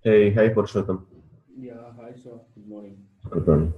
Hey, hi Purushottam. Yeah, hi, sir. Good morning. Good morning.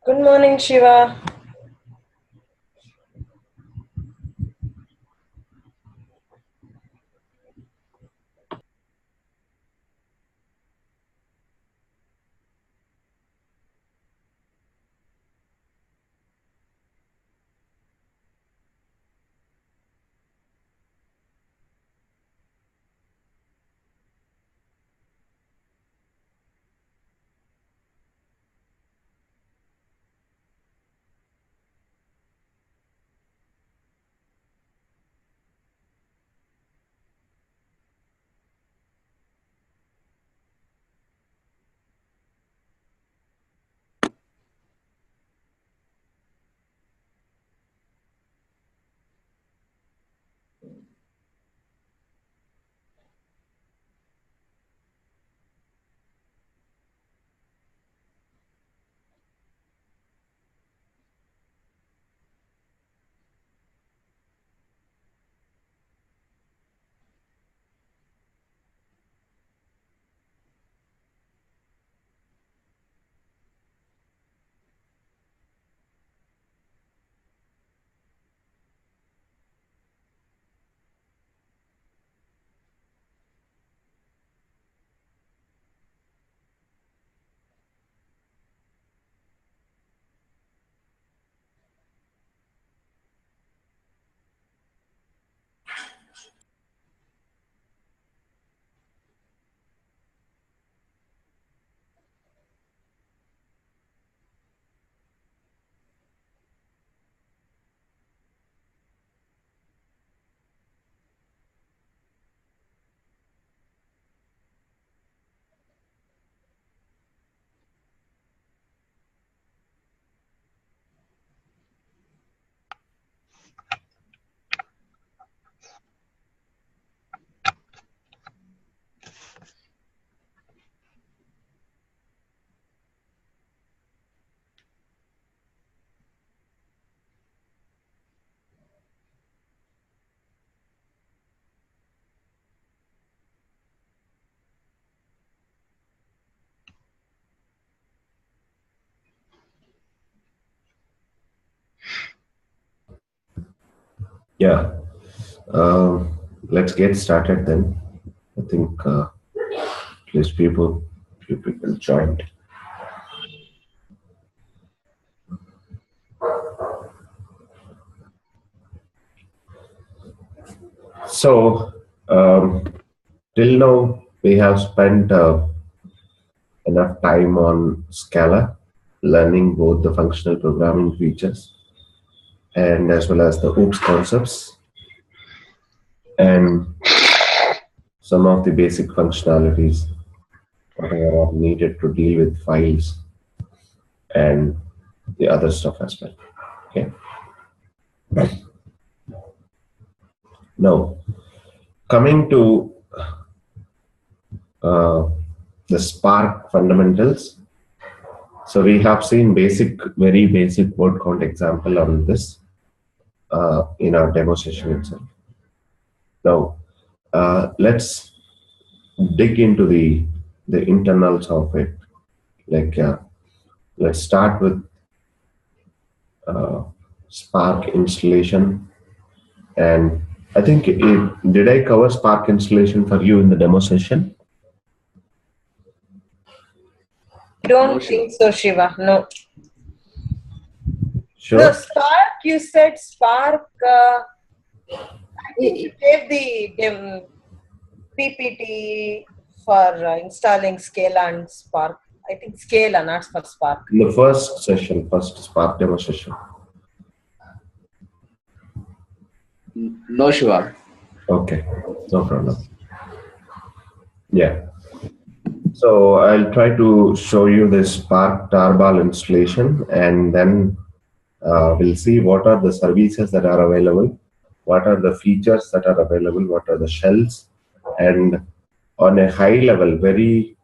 Good morning, Shiva. Yeah, let's get started then. I think at least few people joined. So, till now we have spent enough time on Scala, learning both the functional programming features and as well as the OOPS concepts and some of the basic functionalities whatever are needed to deal with files and the other stuff as well. Okay. Now, coming to uh, the Spark fundamentals. So we have seen very basic word count example on this in our demo session itself. Now, let's dig into the internals of it. Like, let's start with Spark installation. And I think, did I cover Spark installation for you in the demo session? I don't think so, Shiva. No. Sure. No, Spark, you said Spark. I think you gave the PPT for installing Scala and Spark. I think Scala, not for Spark. In the first session, first Spark demo session. No, Shiva. Okay, no problem. Yeah. So I'll try to show you this Spark tarball installation, and then we'll see what are the services that are available, what are the features that are available, what are the shells, and on a high level, very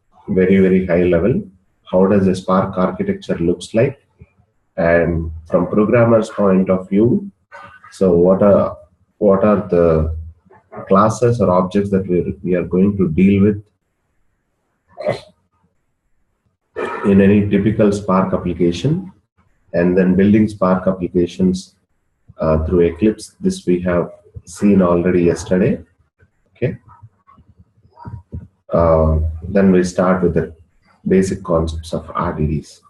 high level, how does the Spark architecture looks like, and from programmer's point of view, so what are the classes or objects that we are going to deal with in any typical Spark application, and then building Spark applications through Eclipse. This we have seen already yesterday. Okay. Then we start with the basic concepts of RDDs.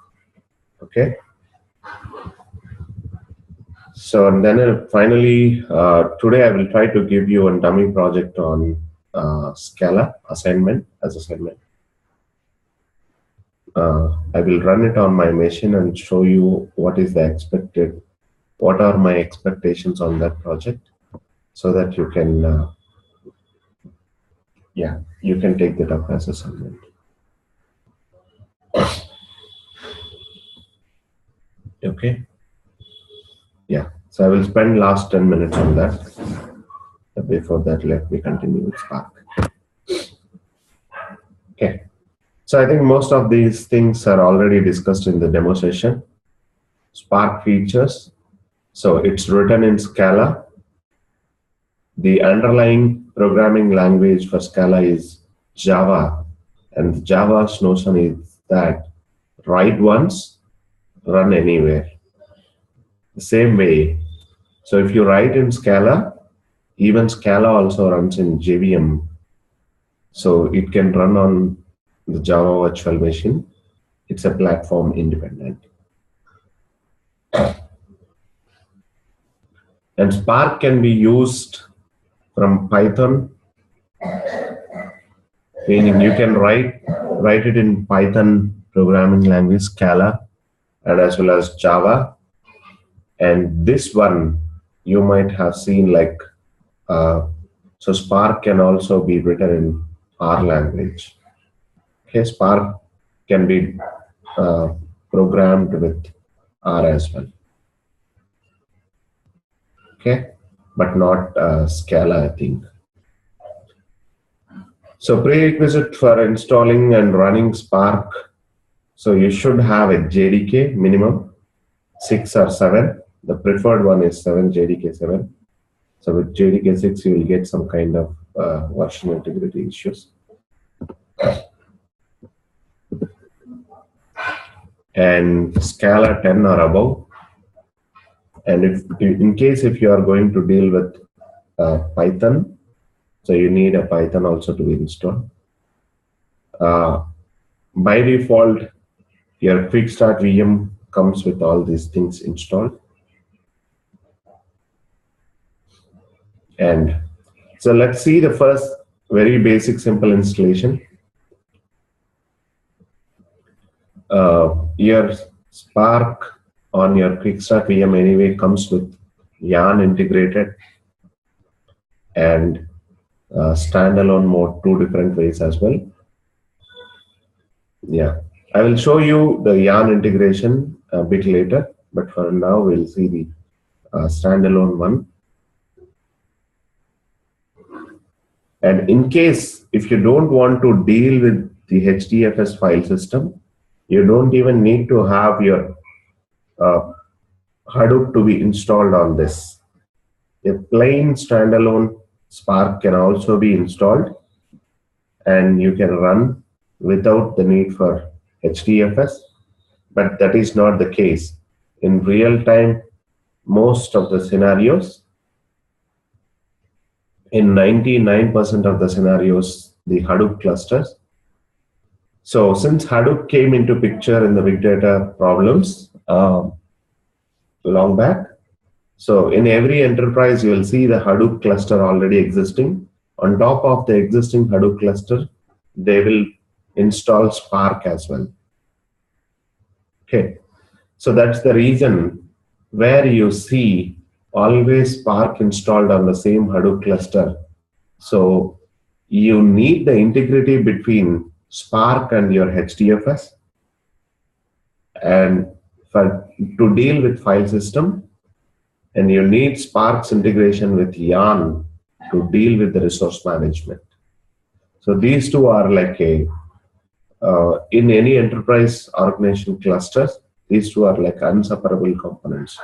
Okay. So and then finally, today I will try to give you a dummy project on Scala assignment. I will run it on my machine and show you what are my expectations on that project, so that you can, you can take that up as assignment. Okay. Yeah. So I will spend last 10 minutes on that. Before that, let me continue with Spark. Okay. So I think most of these things are already discussed in the demo session. Spark features. So it's written in Scala. The underlying programming language for Scala is Java. And Java's notion is that write once, run anywhere. The same way. So if you write in Scala, even Scala also runs in JVM. So it can run on the Java virtual machine. It's a platform independent. And Spark can be used from Python, meaning you can write it in Python programming language, Scala, and as well as Java. And this one you might have seen, like, so Spark can also be written in R language. Okay, Spark can be programmed with R as well. Okay, but not Scala, I think. So prerequisite for installing and running Spark. So you should have a JDK minimum 6 or 7. The preferred one is 7, JDK 7. So with JDK 6, you will get some kind of version integrity issues. And Scala 10 or above. And in case if you are going to deal with Python, so you need a Python also to be installed. By default, your quick start VM comes with all these things installed. And so let's see the first very basic simple installation. Your Spark on your quick start VM anyway comes with Yarn integrated and standalone mode, 2 different ways as well. Yeah, I will show you the Yarn integration a bit later, but for now we'll see the standalone one. And in case if you don't want to deal with the HDFS file system, you don't even need to have your Hadoop to be installed on this. A plain standalone Spark can also be installed, and you can run without the need for HDFS, but that is not the case. In real time, most of the scenarios, in 99% of the scenarios, the Hadoop clusters. So since Hadoop came into picture in the big data problems long back, so in every enterprise, you will see the Hadoop cluster already existing. On top of the existing Hadoop cluster, they will install Spark as well. Okay, so that's the reason where you see always Spark installed on the same Hadoop cluster. So you need the integrity between Spark and your HDFS, and to deal with file system, and you need Spark's integration with Yarn to deal with the resource management. So these two are like in any enterprise organization clusters, these two are like inseparable components.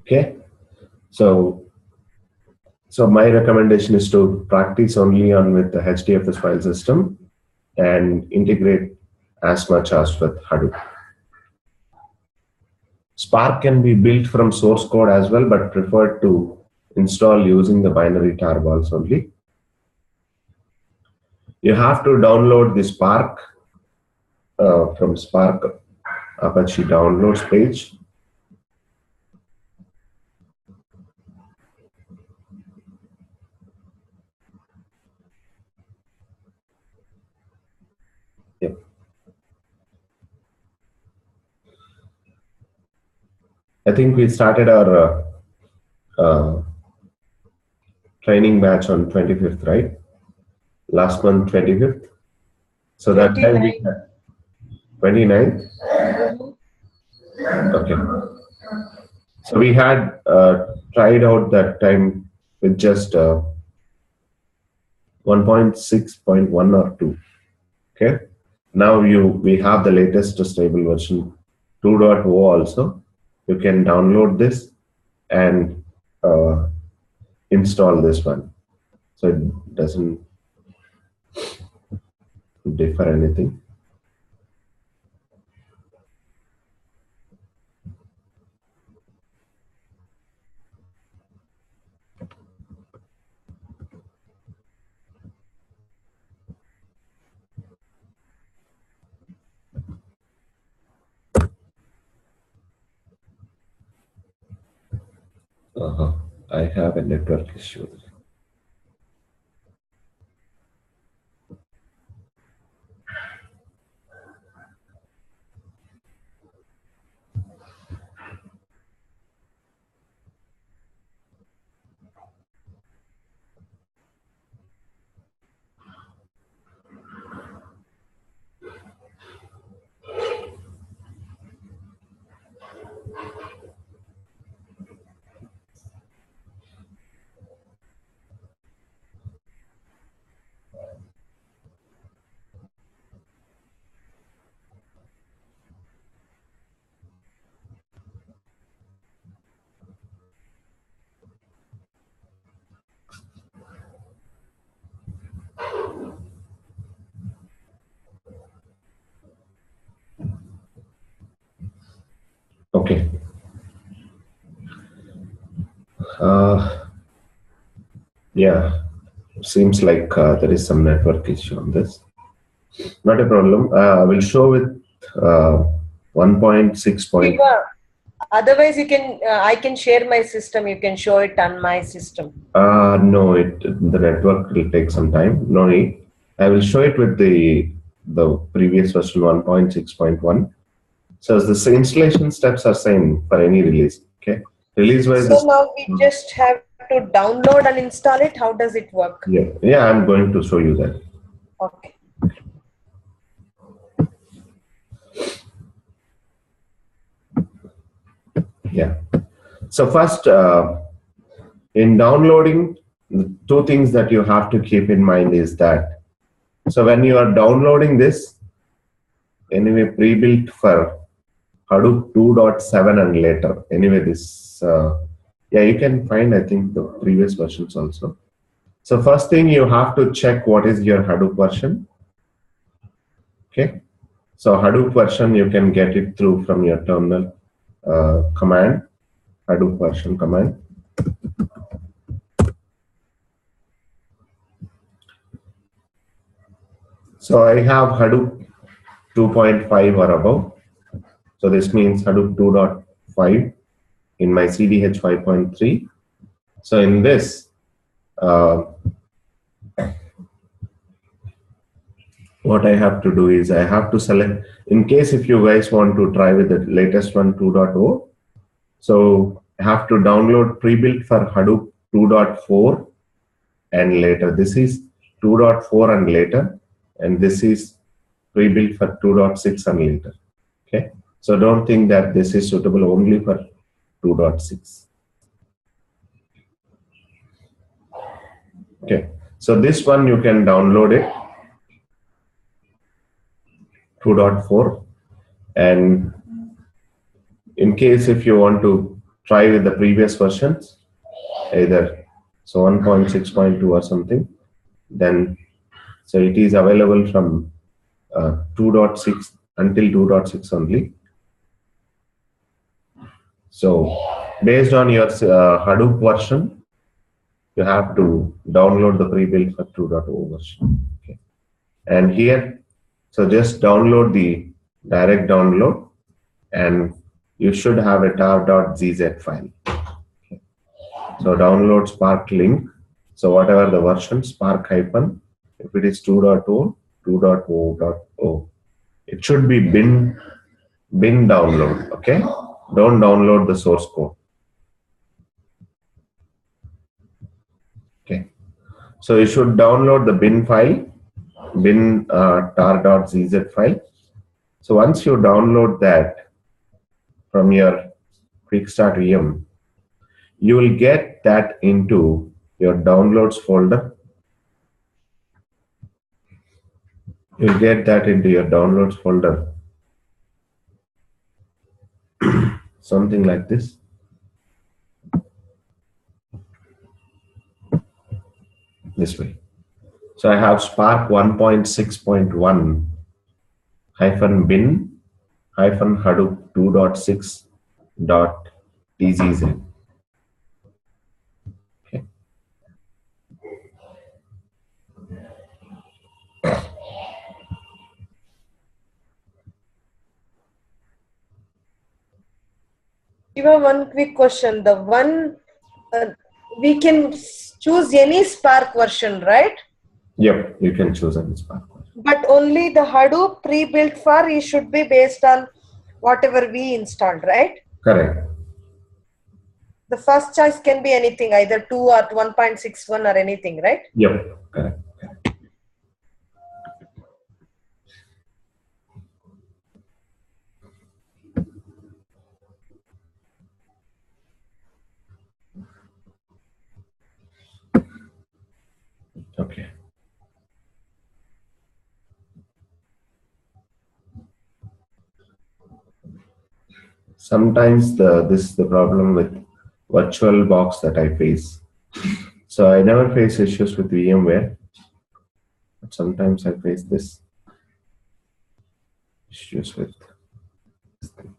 Okay, so my recommendation is to practice only on with the HDFS file system and integrate as much as with Hadoop. Spark can be built from source code as well, but preferred to install using the binary tarballs only. You have to download the Spark from Spark Apache downloads page. Yep. I think we started our training batch on 25th, right? Last month, 25th. So that time we had 29th. Okay. So we had tried out that time with just 1.6.1 or 2. Okay. Now we have the latest stable version 2.0 also. You can download this and install this one. So it doesn't differ anything. I have a network issue. Okay. Yeah, seems like there is some network issue on this. Not a problem. I will show with 1.6. Otherwise, you can. I can share my system. You can show it on my system. No, the network will take some time. No need. I will show it with the previous version 1.6.1. So the installation steps are same for any release. Okay, release wise. So now we just have to download and install it. How does it work? Yeah. I'm going to show you that. Okay. Yeah. So first, in downloading, the two things that you have to keep in mind is that, so when you are downloading this, anyway, pre-built for Hadoop 2.7 and later. Anyway, this, yeah, you can find, I think, the previous versions also. So first thing, you have to check what is your Hadoop version. Okay. So Hadoop version, you can get it through from your terminal command, Hadoop version command. So I have Hadoop 2.5 or above. So this means Hadoop 2.5 in my CDH 5.3. So in this, what I have to do is I have to select, in case if you guys want to try with the latest one 2.0, so I have to download pre-built for Hadoop 2.4 and later. This is 2.4 and later, and this is pre-built for 2.6 and later. Okay, so don't think that this is suitable only for 2.6. Okay, so this one you can download it 2.4, and in case if you want to try with the previous versions, either so 1.6.2 or something, then so it is available from 2.6 until 2.6 only. So based on your Hadoop version, you have to download the pre-built for 2.0 version. Okay. And here, so just download the direct download, and you should have a tar.gz file. Okay. So download Spark link. So whatever the version, Spark hyphen, if it is 2.0, 2.0.0, it should be bin download. Okay. Don't download the source code. Okay. So you should download the bin file, bin tar.gz file. So once you download that from your Quickstart VM, you will get that into your downloads folder. You'll get that into your downloads folder. Something like this. This way. So I have Spark 1.6.1 hyphen bin hyphen Hadoop 2.6 dot tgz. Okay. Shiva, one quick question. The one we can choose any Spark version, right? Yep, you can choose any Spark version. But only the Hadoop pre-built for it should be based on whatever we installed, right? Correct. The first choice can be anything, either 2 or 1.61 or anything, right? Yep, correct. Okay. Sometimes this is the problem with VirtualBox that I face. So I never face issues with VMware, but sometimes I face this issues with this thing.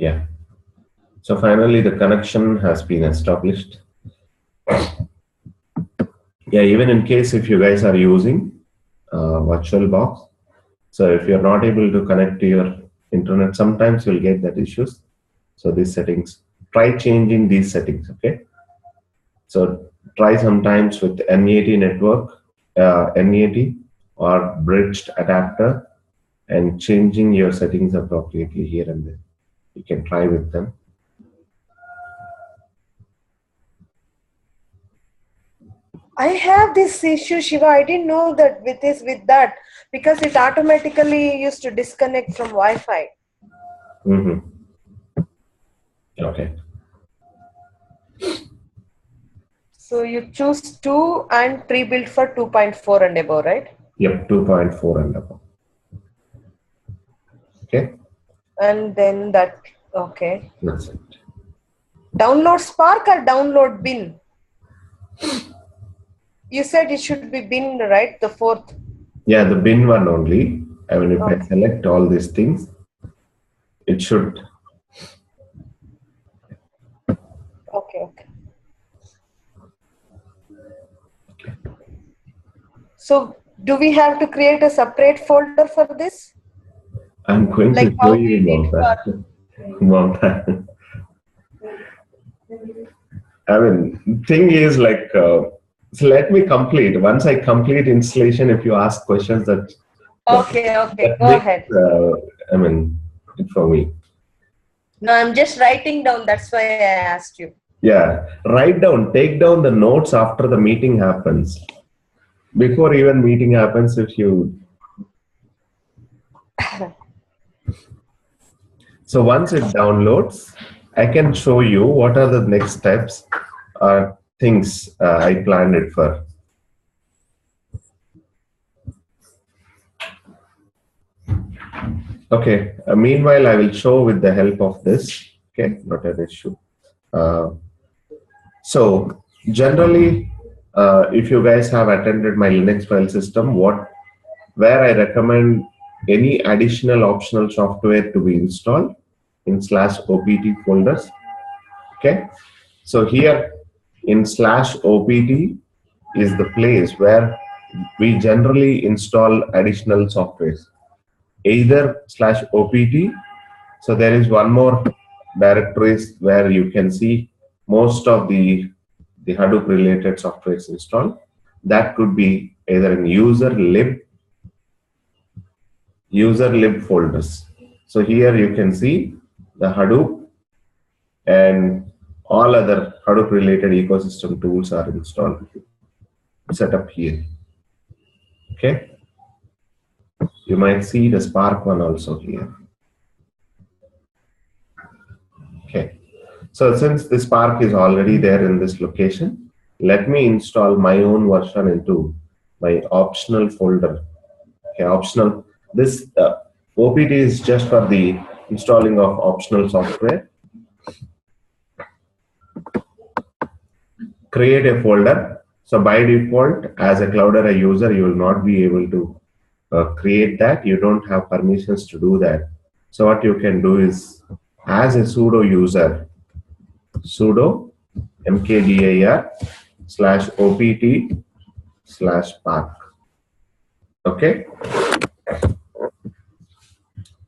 Yeah. So finally, the connection has been established. Yeah, even in case if you guys are using VirtualBox, so if you're not able to connect to your internet, sometimes you'll get that issues. So these settings, try changing these settings, okay? So try sometimes with NAT network, NAT or bridged adapter, and changing your settings appropriately here and there. You can try with them. I have this issue, Shiva. I didn't know that with that, because it automatically used to disconnect from Wi-Fi. Okay. So you choose 2 and pre-built for 2.4 and above, right? Yep, 2.4 and above. Okay. And then that, okay. That's it. Download Spark or download bin? You said it should be bin, right? The fourth. Yeah, the bin one only. I mean, if I Okay. select all these things, it should. Okay. So do we have to create a separate folder for this? I'm going Like to show how you, we did Mamta. Mamta. I mean, thing is like, so let me complete. Once I complete installation, if you ask questions, that Okay, go makes, ahead. I mean, it for me. No, I'm just writing down. That's why I asked you. Yeah, write down, take down the notes after the meeting happens. Before even meeting happens, if you. So once it downloads, I can show you what are the next steps or things I planned it for. Okay, meanwhile, I will show with the help of this. Okay, not an issue. So generally, if you guys have attended my Linux file system, where I recommend any additional optional software to be installed in /opt folders. Okay, so here in /opt is the place where we generally install additional softwares, either /opt. So there is one more directories where you can see most of the Hadoop related softwares installed. That could be either in user lib folders. So here you can see the Hadoop and all other Hadoop related ecosystem tools are installed, set up here. Okay. You might see the Spark one also here. Okay. So since the Spark is already there in this location, let me install my own version into my optional folder. Okay, optional. This OPT is just for the installing of optional software. Create a folder. So by default, as a Cloudera user, you will not be able to create that. You don't have permissions to do that. So what you can do is, as a Pseudo user, sudo mkdir /opt/spark. Okay,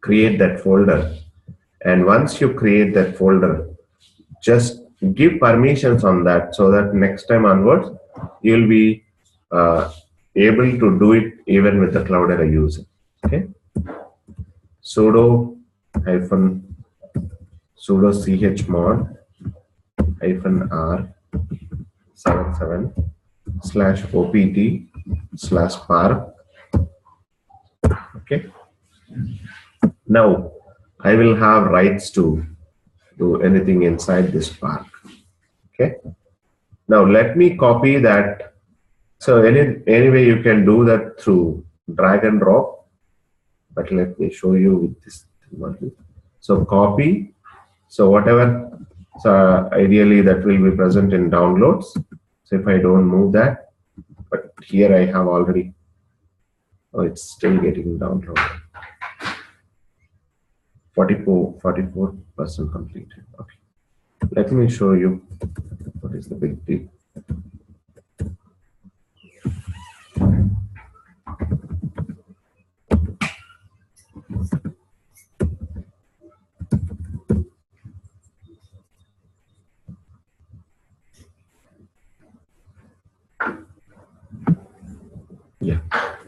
create that folder, and once you create that folder, just give permissions on that so that next time onwards you'll be able to do it even with the Cloudera user. Okay, sudo chmod -r77/opt/spark. Okay, now I will have rights to do anything inside this Spark. Okay, now let me copy that. So anyway you can do that through drag and drop, but let me show you with this one. So copy, so whatever, so ideally that will be present in downloads. So if I don't move that, but here I have already, oh, it's still getting downloaded. 44% completed. Okay, let me show you what is the big deal. Yeah,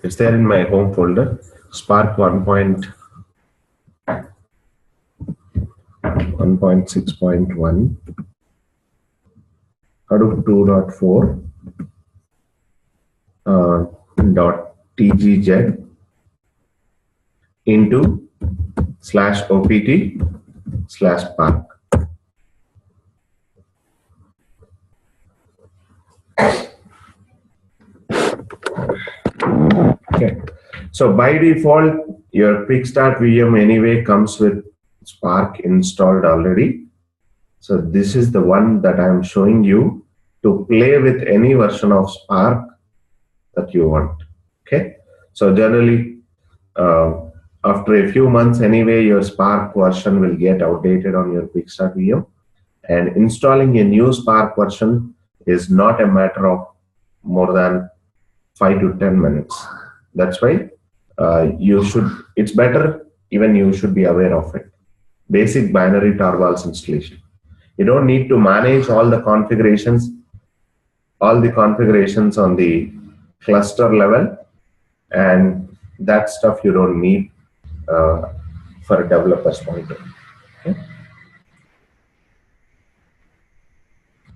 it's there in my home folder. Spark 1.6.1, Hadoop 2.4, .tgz into /opt/spark. Okay. So by default, your quick start VM anyway comes with Spark installed already. So this is the one that I'm showing you to play with any version of Spark that you want. Okay. So generally, after a few months anyway, your Spark version will get outdated on your quick start VM, and installing a new Spark version is not a matter of more than 5 to 10 minutes. That's why it's better, even you should be aware of it. Basic binary tarvals installation. You don't need to manage all the configurations on the cluster level, and that stuff you don't need for a developer's point of view. Okay?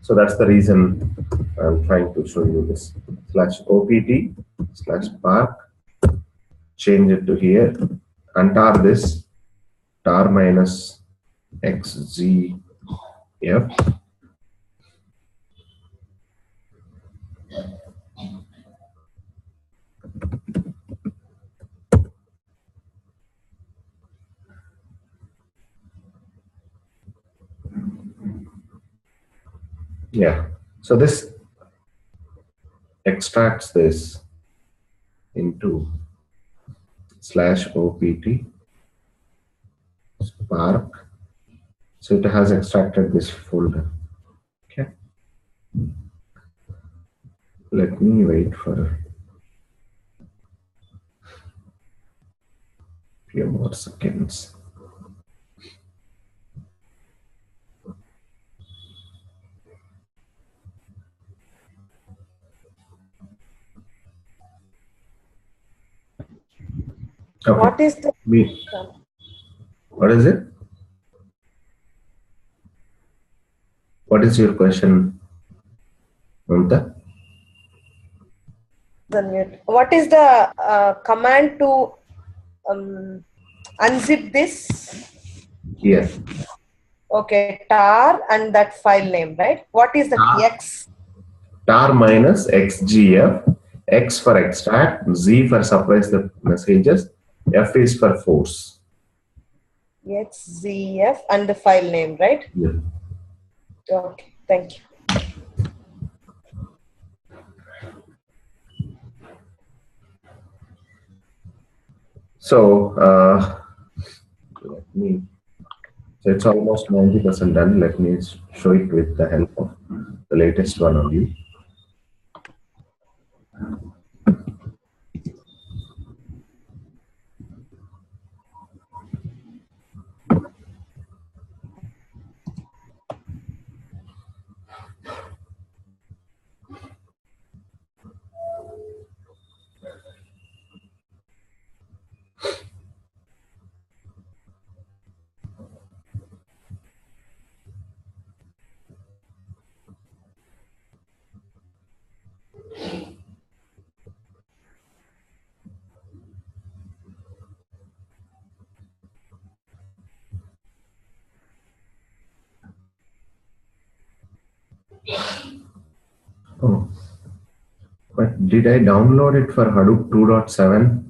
So that's the reason I'm trying to show you this. /opt/spark, change it to here, untar this, tar minus xzf. Yeah, so this extracts this into /opt spark. So it has extracted this folder. Okay. Let me wait for a few more seconds. Okay. What is the What is it? What is your question, Mamta? What is the command to unzip this? Here. Okay, tar and that file name, right? What is the X? Tar minus xgf, X for extract, Z for suppress the messages, F is for force. XZF and the file name, right? Yeah. Okay, thank you. So, so it's almost 90% done. Let me show it with the help of the latest one only. Oh, but did I download it for Hadoop 2.7?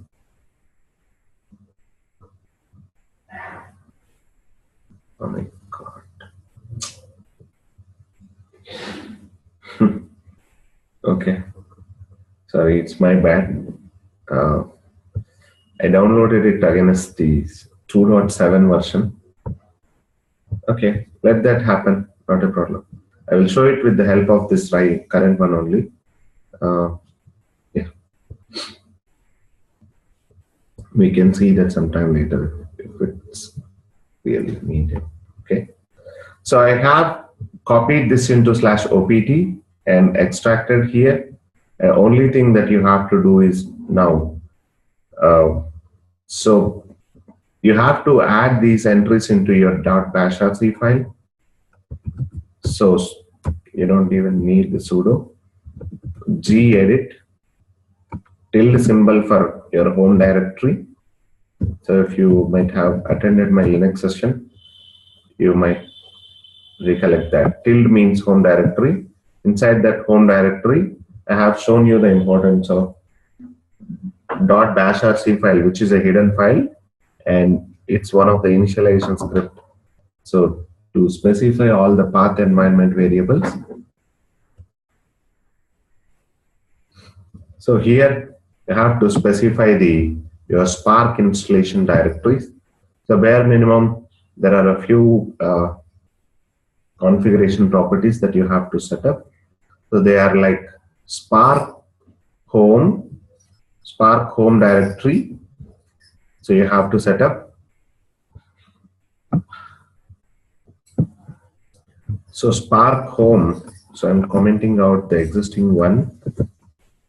Oh my God. Okay. Sorry, it's my bad. I downloaded it against the 2.7 version. Okay, let that happen. Not a problem. I will show it with the help of this current one only. Yeah. We can see that sometime later if it's really needed. Okay. So I have copied this into /opt and extracted here. The only thing that you have to do is now. So you have to add these entries into your .bashrc file. So you don't even need the sudo. gedit tilde symbol for your home directory. So if you might have attended my Linux session, you might recollect that. Tilde means home directory. Inside that home directory, I have shown you the importance of .bashrc file, which is a hidden file, and it's one of the initialization script. So to specify all the path environment variables. So here you have to specify your Spark installation directories. So bare minimum, there are a few configuration properties that you have to set up. So they are like Spark home directory. So you have to set up. So Spark home. So I'm commenting out the existing one.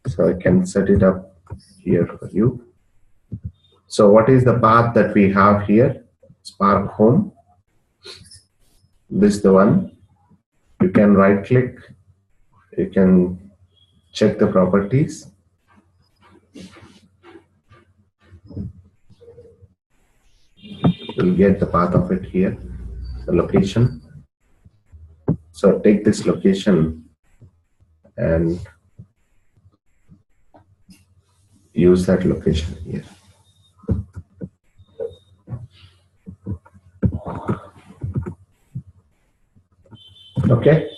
So I can set it up here for you. So what is the path that we have here? Spark home. This is the one. You can right click. You can check the properties. You'll get the path of it here, the location. So take this location and use that location here. Okay,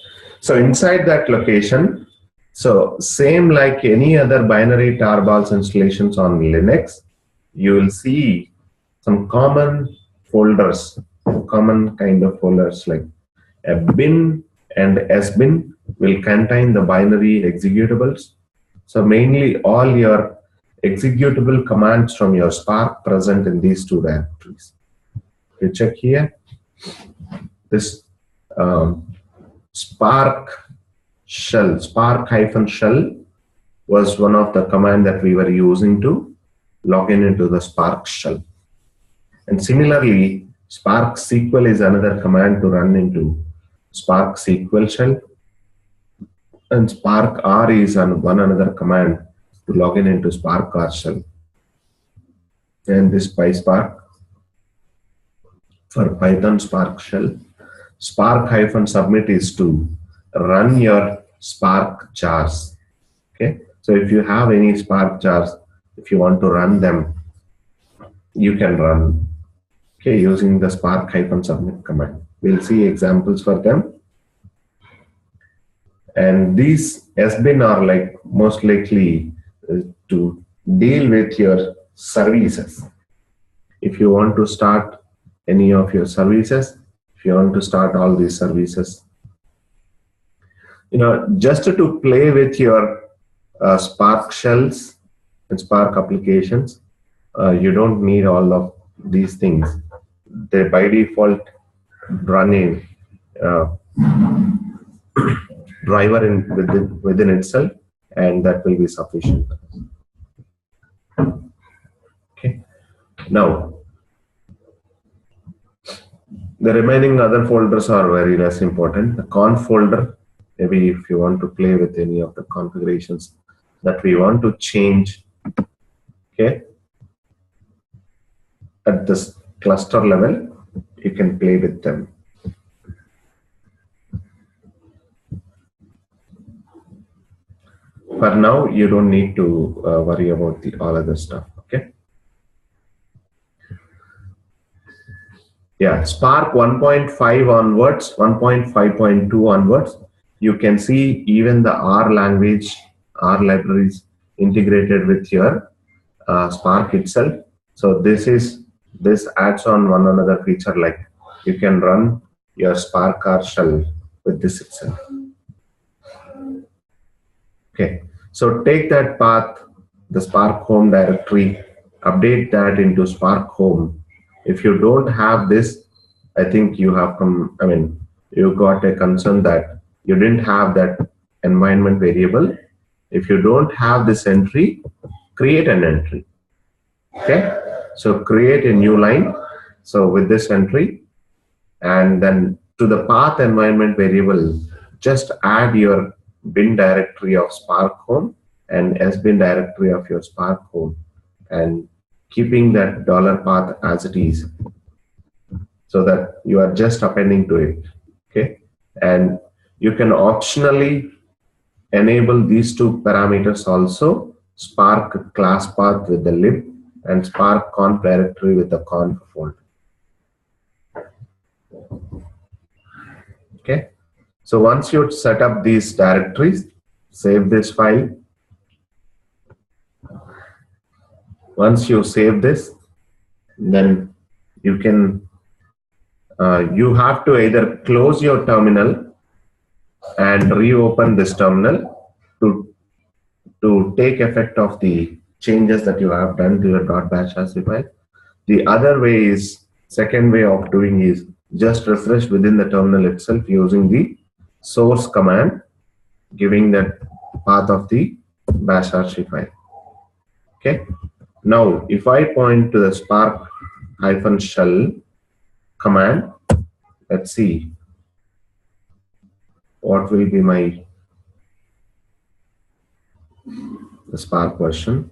so inside that location, so same like any other binary tarballs installations on Linux, you will see some common folders, common kind of folders like a bin and sbin will contain the binary executables. So mainly all your executable commands from your Spark present in these two directories. You check here, this Spark shell, Spark-shell was one of the command that we were using to log in into the Spark shell. And similarly, Spark SQL is another command to run into Spark SQL shell. And Spark R is one another command to log in into Spark R shell. And this PySpark for Python Spark shell. Spark-submit is to run your Spark jars. Okay, so if you have any Spark jars, if you want to run them, you can run. Okay, using the Spark-submit command. We'll see examples for them. And these sbin are like most likely to deal with your services. If you want to start any of your services, if you want to start all these services, just to play with your Spark shells and Spark applications, you don't need all of these things. They by default run in driver within itself, and that will be sufficient. Okay. Now, the remaining other folders are very less important. The conf folder, maybe if you want to play with any of the configurations that we want to change, okay, at this cluster level, you can play with them. For now, you don't need to worry about all other stuff. Okay. Yeah, Spark 1.5 onwards, 1.5.2 onwards, you can see even the R language, R libraries integrated with your Spark itself. So this adds on one another feature, like you can run your Spark R shell with this itself. Okay, so take that path, the Spark home directory, update that into Spark home. If you don't have this, I think you have you got a concern that you didn't have that environment variable. If you don't have this entry, create an entry. Okay, so create a new line. So with this entry, and then to the path environment variable, just add your bin directory of Spark home and sbin directory of your Spark home, and keeping that dollar path as it is, so that you are just appending to it. Okay, and you can optionally enable these two parameters also: Spark class path with the lib and Spark conf directory with the conf folder. Okay, so once you set up these directories, save this file. Once you save this, then you can you have to either close your terminal and reopen this terminal to take effect of the changes that you have done to your .bash file. The other way is, second way of doing is just refresh within the terminal itself using the source command, giving that path of the bash file. Okay. Now, if I point to the spark-shell command, let's see what will be the Spark version.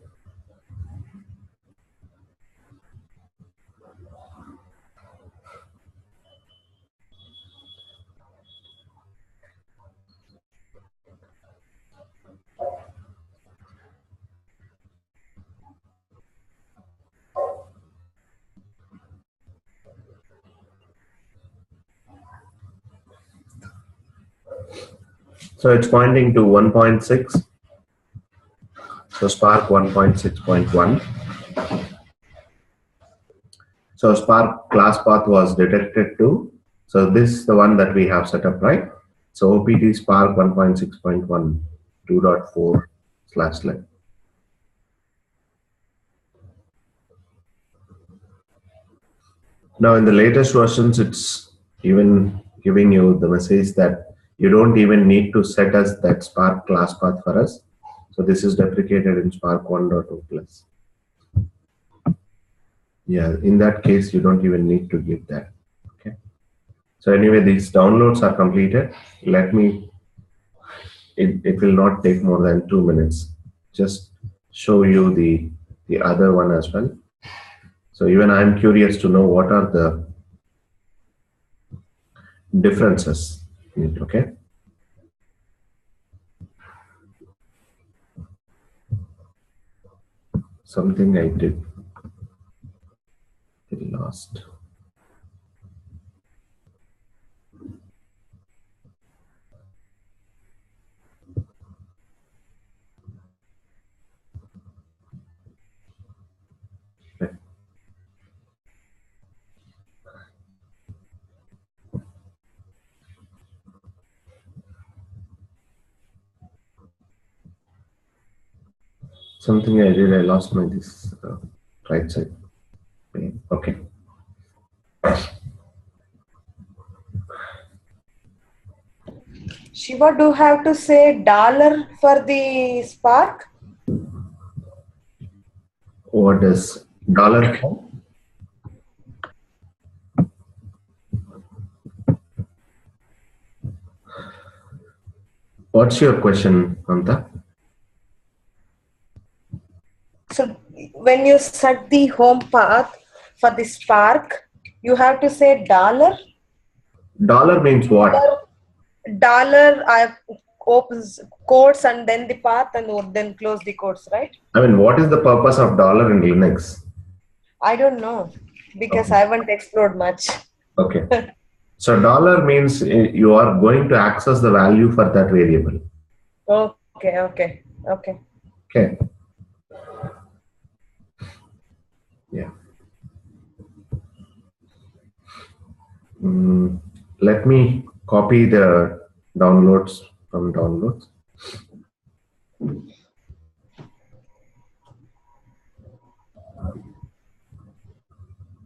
So it's pointing to 1.6. So Spark 1.6.1. So Spark class path was detected too. So this is the one that we have set up, right? So OPT Spark 1.6.1 2.4/lib. Now in the latest versions, it's even giving you the message that you don't even need to set as that Spark class path for us. So this is deprecated in Spark 1.2 plus. Yeah, in that case, you don't even need to give that. Okay. So anyway, these downloads are completed. Let me, it will not take more than 2 minutes. Just show you the other one as well. So even I'm curious to know what are the differences in it, okay? Something I did lost. Okay. Something I did, I lost my this right side. Okay. Shiva, do you have to say dollar for the Spark? What is dollar? What's your question, Anta? So when you set the home path for the Spark, you have to say dollar. Dollar means what? Dollar opens quotes and then the path and would then close the quotes, right? I mean, what is the purpose of dollar in Linux? I don't know because Okay. I haven't explored much. Okay. So dollar means you are going to access the value for that variable. Okay, okay, okay. Okay. Yeah. Let me copy the downloads from downloads.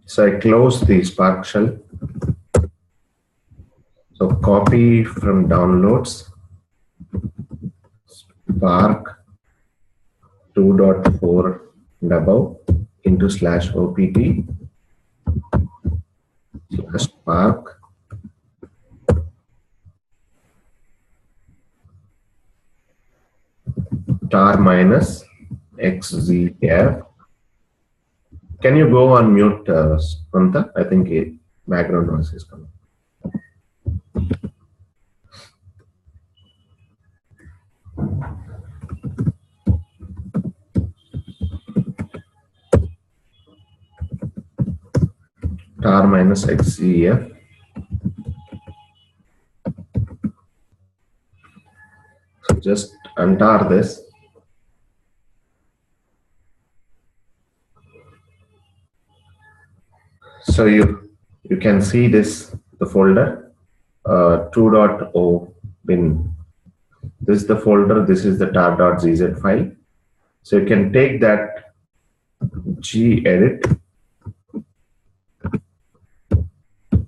So I close the Spark shell. So copy from downloads Spark 2.4 and above into /opt /spark tar minus xzf Can you go on mute, Manta? I think background noise is coming. Tar minus XEF. So just untar this. So you can see this, the folder 2.0 bin. This is the folder, this is the tar.gz file. So you can take that gedit.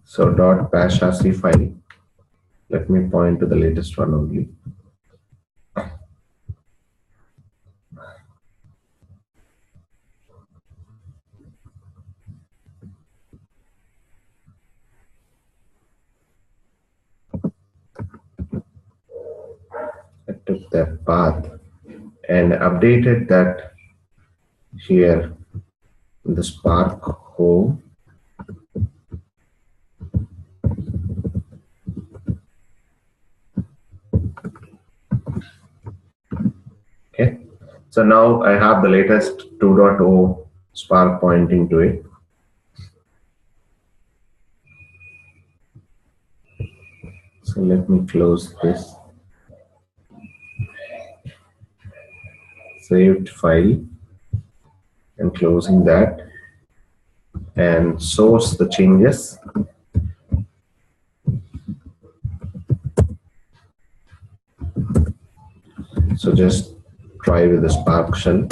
So .bashac file. Let me point to the latest one only. I took that path and updated that here in the Spark home. Okay, so now I have the latest 2.0 Spark pointing to it. So let me close this. Saved file and closing that, and source the changes. So just try with the Spark shell.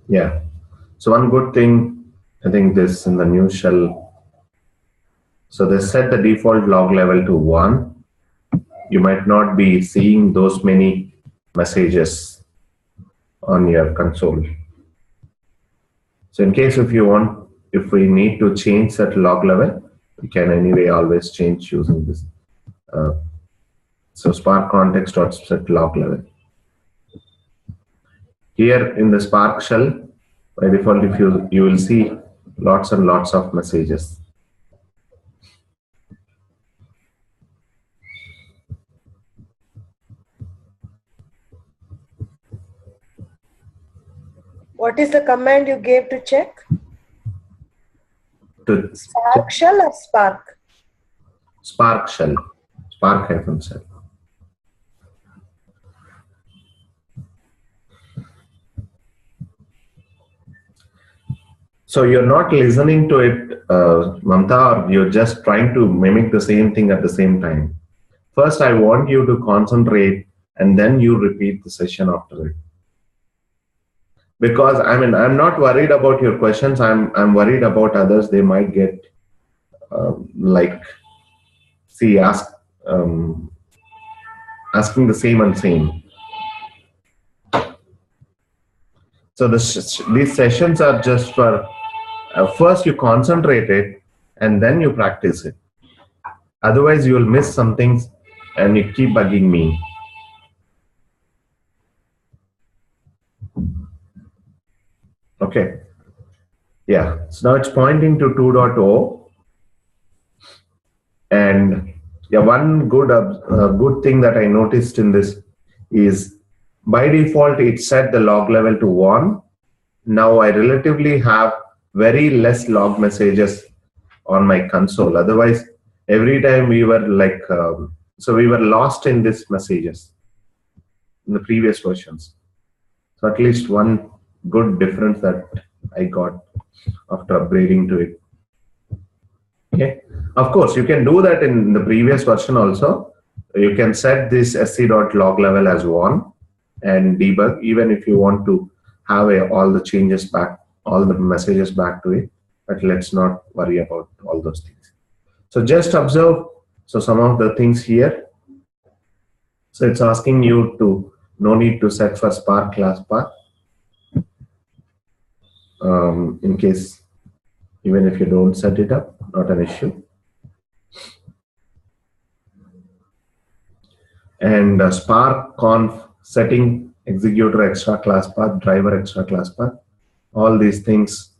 Yeah. So one good thing, I think this in the new shell. So they set the default log level to 1. You might not be seeing those many messages on your console. So in case if you want, if we need to change that log level, we can anyway always change using this. So Spark context.set log level. Here in the Spark shell, by default, if you will see lots and lots of messages. What is the command you gave to check? To Spark shell or Spark? Spark shell, Spark hyphen shell. So you're not listening to it, Mamta, or you're just trying to mimic the same thing at the same time. First, I want you to concentrate, and then you repeat the session after it. Because I mean, I'm not worried about your questions. I'm worried about others. They might get asking the same and same. So these sessions are just for first you concentrate it and then you practice it. Otherwise, you will miss some things and you keep bugging me. Okay. Yeah. So now it's pointing to 2.0. And yeah, one good thing that I noticed in this is by default it set the log level to 1. Now I relatively have very less log messages on my console. Otherwise, every time we were like, so we were lost in these messages in the previous versions. So at least one good difference that I got after upgrading to it. Okay. Of course, you can do that in the previous version also. You can set this sc.log level as 1 and debug, even if you want to have all the changes back, all the messages back to it. But let's not worry about all those things. So just observe. So some of the things here. So it's asking you to no need to set for Spark class path. In case even if you don't set it up, not an issue. And Spark conf setting executor extra class path, driver extra class path, all these things,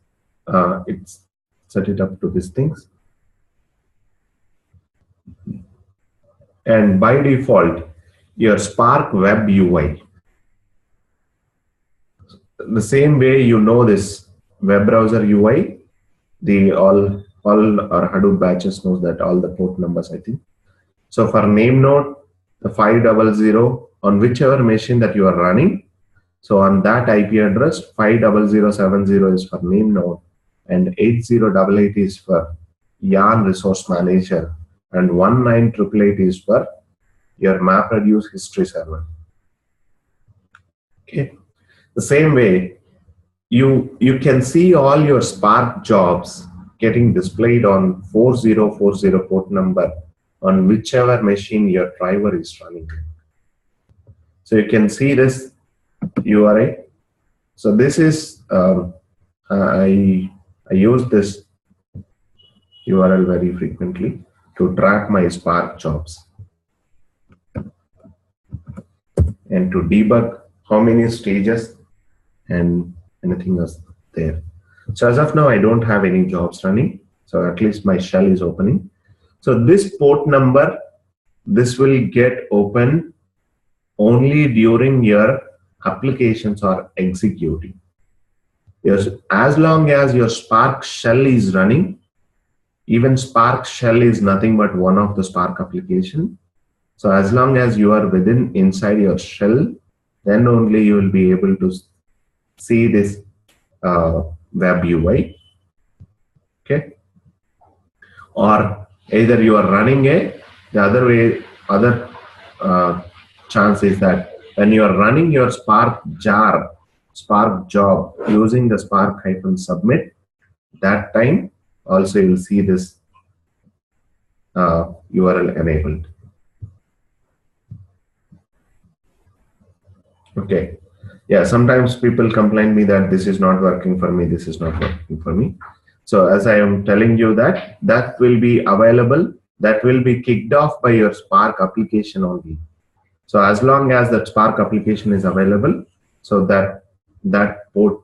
it's set it up to these things. And by default, your Spark web UI, the same way you know this web browser UI, the all our Hadoop batches knows that all the port numbers, I think. So for name node, the 500 on whichever machine that you are running, so on that IP address, 50070 is for name node and 8088 is for Yarn resource manager and 19888 is for your MapReduce history server. Okay. The same way, you can see all your Spark jobs getting displayed on 4040 port number on whichever machine your driver is running. So you can see this URI. So this is I use this URL very frequently to track my Spark jobs and to debug how many stages and anything else there. So as of now, I don't have any jobs running. So at least my shell is opening. So this port number, this will get open only during your applications are executing. Yes, as long as your Spark shell is running, even Spark shell is nothing but one of the Spark application. So as long as you are inside your shell, then only you will be able to see this web UI. Okay. Or either you are running the other chance is that when you are running your Spark job using the Spark-submit, that time also you will see this URL enabled. Okay. Yeah, sometimes people complain me that this is not working for me, this is not working for me. So as I am telling you that will be available, that will be kicked off by your Spark application only. So as long as that Spark application is available, so that port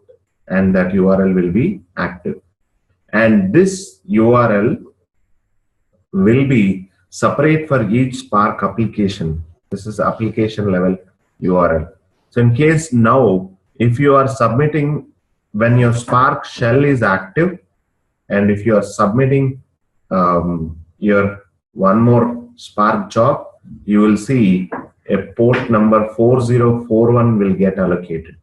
and that URL will be active. And this URL will be separate for each Spark application. This is application level URL. So in case now, if you are submitting when your Spark shell is active, and if you are submitting your one more Spark job, you will see a port number 4041 will get allocated.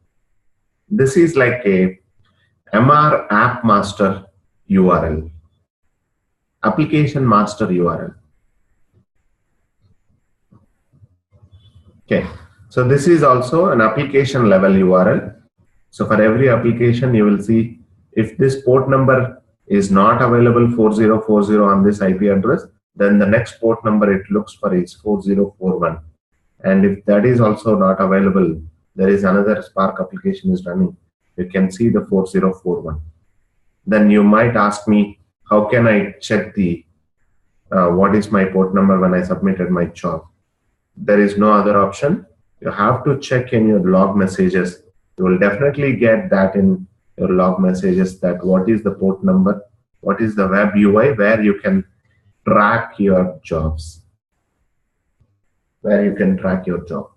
This is like a MR app master URL, application master URL. Okay, so this is also an application level URL. So for every application, you will see if this port number is not available 4040 on this IP address, then the next port number it looks for is 4041. And if that is also not available, there is another Spark application is running, you can see the 4041. Then you might ask me, how can I check the what is my port number when I submitted my job? There is no other option. You have to check in your log messages. You will definitely get that in your log messages, that what is the port number, what is the web UI, where you can track your jobs. Where you can track your job.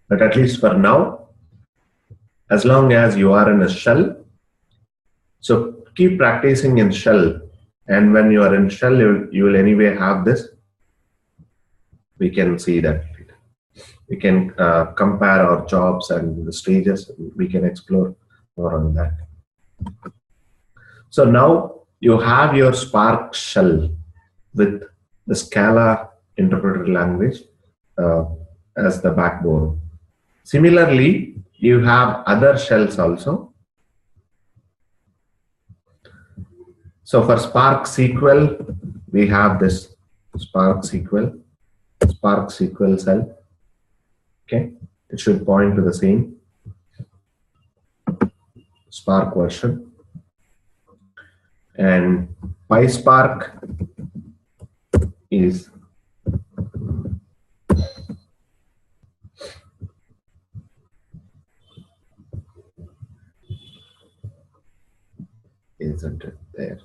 But at least for now, as long as you are in a shell, so keep practicing in shell. And when you are in shell, you will anyway have this. We can see that. We can compare our jobs and the stages. We can explore more on that. So now you have your Spark shell with the Scala interpreted language as the backbone. Similarly, you have other shells also. So for Spark SQL, we have this Spark SQL shell. Okay. It should point to the same Spark version. And PySpark is isn't it there?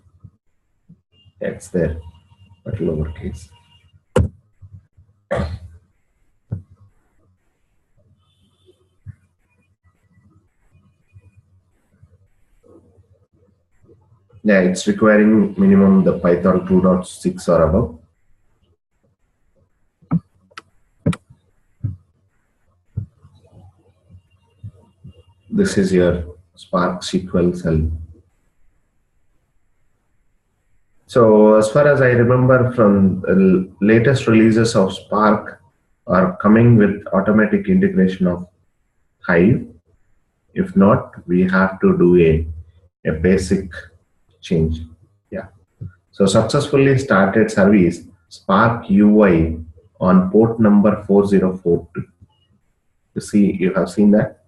It's there, but lowercase. Yeah, it's requiring minimum the Python 2.6 or above. This is your Spark SQL cell. So as far as I remember, from the latest releases of Spark are coming with automatic integration of Hive. If not, we have to do a basic change. Yeah. So successfully started service Spark UI on port number 4042. You see, you have seen that.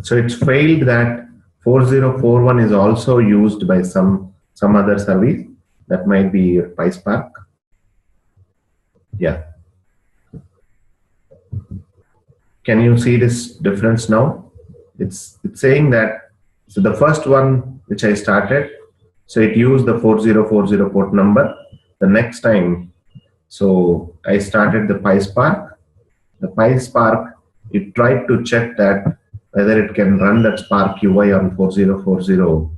So it's failed that 4041 is also used by some other service. That might be your PySpark. Yeah. Can you see this difference now? It's saying that, so the first one which I started, so it used the 4040 port number. The next time, so I started the PySpark. The PySpark, it tried to check that whether it can run that Spark UI on 4040.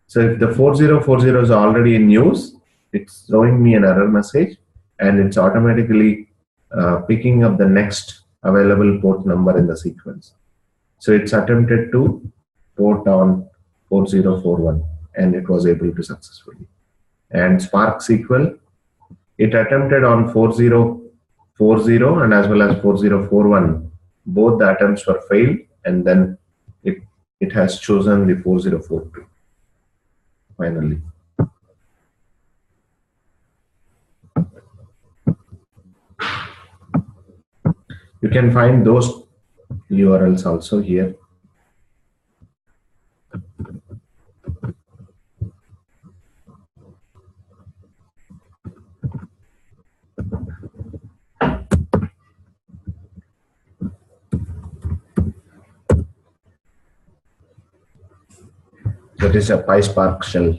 So if the 4040 is already in use, it's throwing me an error message, and it's automatically picking up the next available port number in the sequence. So it's attempted to port on 4041, and it was able to successfully. And Spark SQL, it attempted on 4040 and as well as 4041. Both the attempts were failed, and then it has chosen the 4042 finally. You can find those URLs also here. That is a PySpark shell.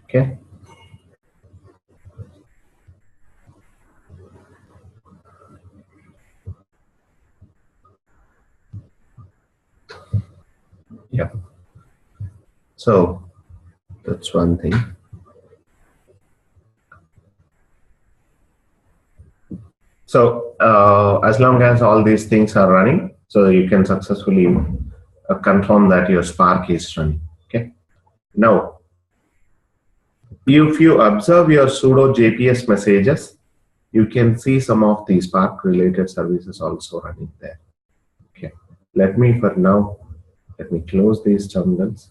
Okay. Yeah. So that's one thing. So as long as all these things are running, so you can successfully confirm that your Spark is running. Okay. Now, if you observe your Pseudo JPS messages, you can see some of the Spark related services also running there. Okay. Let me close these terminals.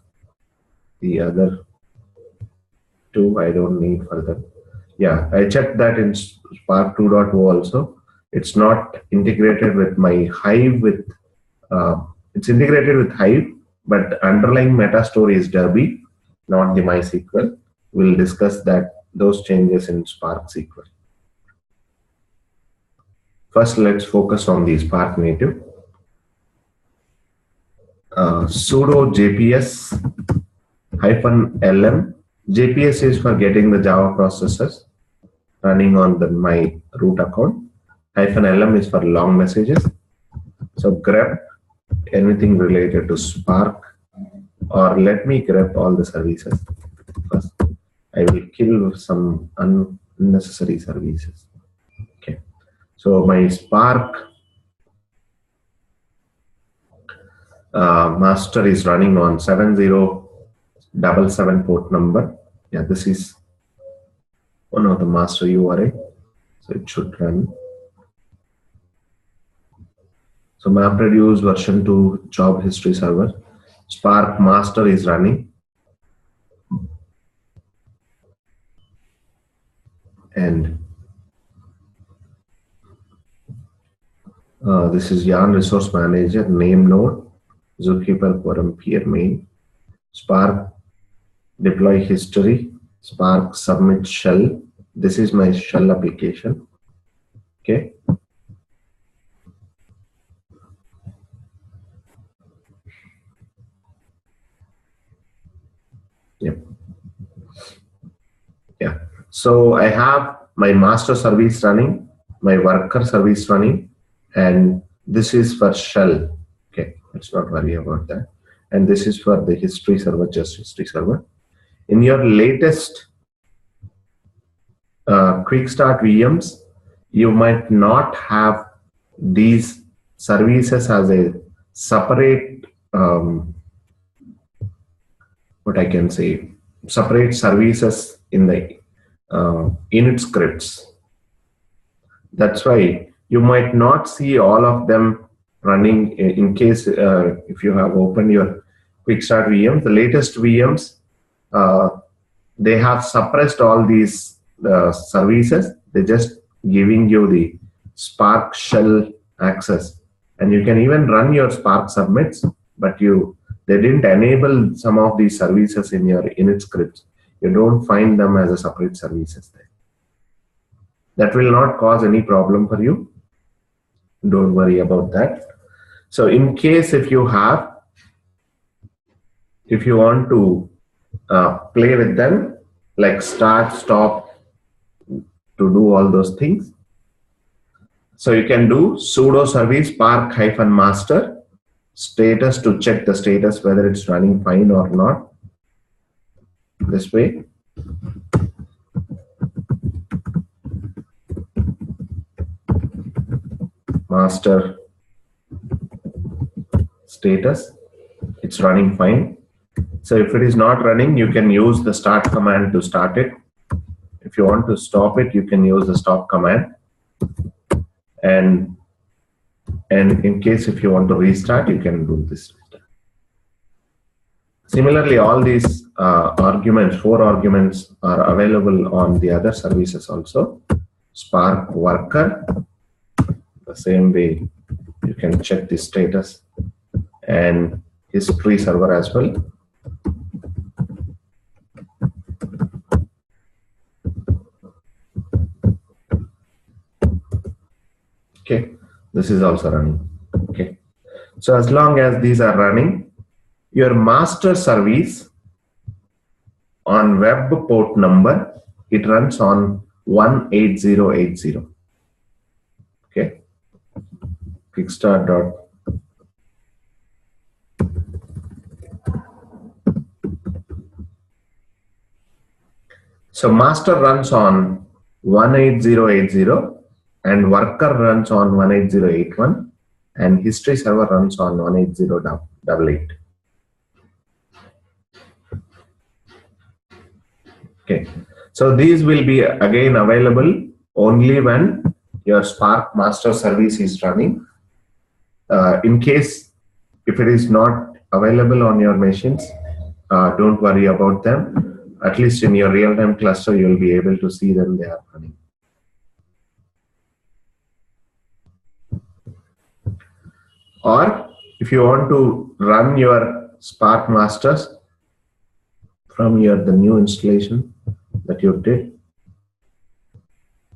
The other two I don't need further. Yeah, I checked that in Spark 2.0 also. It's not integrated with my Hive it's integrated with Hive, but the underlying meta store is Derby, not the MySQL. We'll discuss those changes in Spark SQL. First, let's focus on the Spark native. Pseudo JPS -LM. JPS is for getting the Java processors running on my root account. -LM is for long messages. So grep anything related to Spark, or let me grep all the services first. I will kill some unnecessary services. Okay. So my Spark master is running on 7077 port number. Yeah, this is one of the master URI. So it should run. So MapReduce version 2 job history server. Spark master is running. And this is Yarn Resource Manager, name node, Zookeeper Quorum Peer main, Spark deploy history, Spark submit shell. This is my shell application. Okay. Yep. Yeah. So I have my master service running, my worker service running, and this is for shell. Okay, let's not worry about that. And this is for the history server, just history server. In your latest quick start VMs, you might not have these services as a separate, what I can say, separate services in the init scripts. That's why you might not see all of them running in case if you have opened your quick start VM, the latest VMs, they have suppressed all these services. They're just giving you the Spark shell access, and you can even run your Spark submits, but they didn't enable some of these services in your init scripts. You don't find them as a separate services there. That will not cause any problem for you. Don't worry about that. So in case if you want to play with them, like start, stop, to do all those things. So you can do sudo service spark-master status to check the status whether it's running fine or not. This way. Master status, it's running fine. So if it is not running, you can use the start command to start it. If you want to stop it, you can use the stop command. And in case if you want to restart, you can do this. Similarly, all these arguments, 4 arguments, are available on the other services also. Spark worker, the same way you can check the status, and history server as well. Okay, this is also running. Okay, so as long as these are running, your master service on web port number, it runs on 18080. Okay, kickstart dot. So master runs on 18080 and worker runs on 18081 and history server runs on 18088. Okay, so these will be again available only when your Spark master service is running. In case if it is not available on your machines, don't worry about them. At least in your real-time cluster, you will be able to see them, they are running. Or if you want to run your Spark masters from the new installation that you did,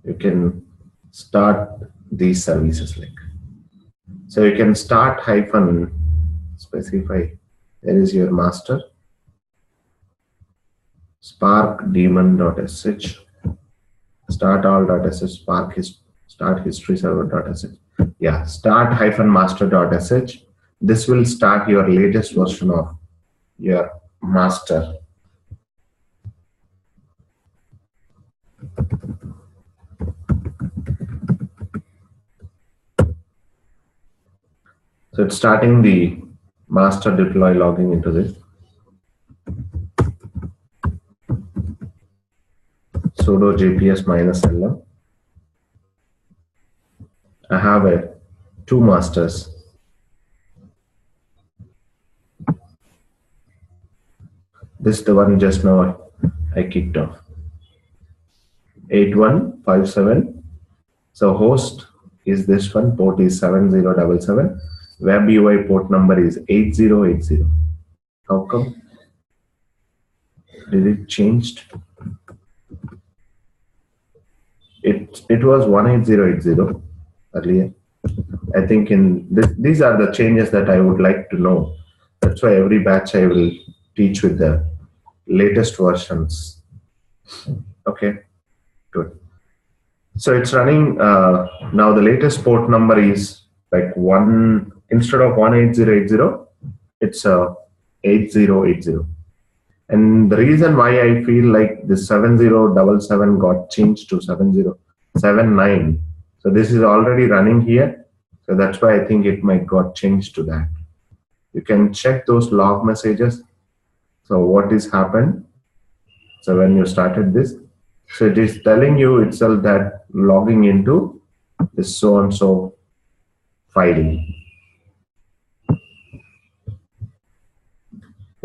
you can start these services like. So you can start hyphen specify, there is your master, spark daemon.sh, start all.sh, start history server.sh. Yeah, start hyphen master.sh. This will start your latest version of your master. So it's starting the master deploy, logging into this. sudo gps -lm. I have two masters. This is the one just now I kicked off. 8157. So host is this one, port is 7077. Web UI port number is 8080. How come? Did it changed? It was 18080 earlier. I think in these are the changes that I would like to know. That's why every batch I will teach with the latest versions. Okay, good. So it's running now. The latest port number is like one, instead of 18080, it's 8080. And the reason why I feel like the 7077 got changed to 7079. So this is already running here. So that's why I think it might got changed to that. You can check those log messages. So what is happened? So when you started this, so it is telling you itself that logging into this so and so file.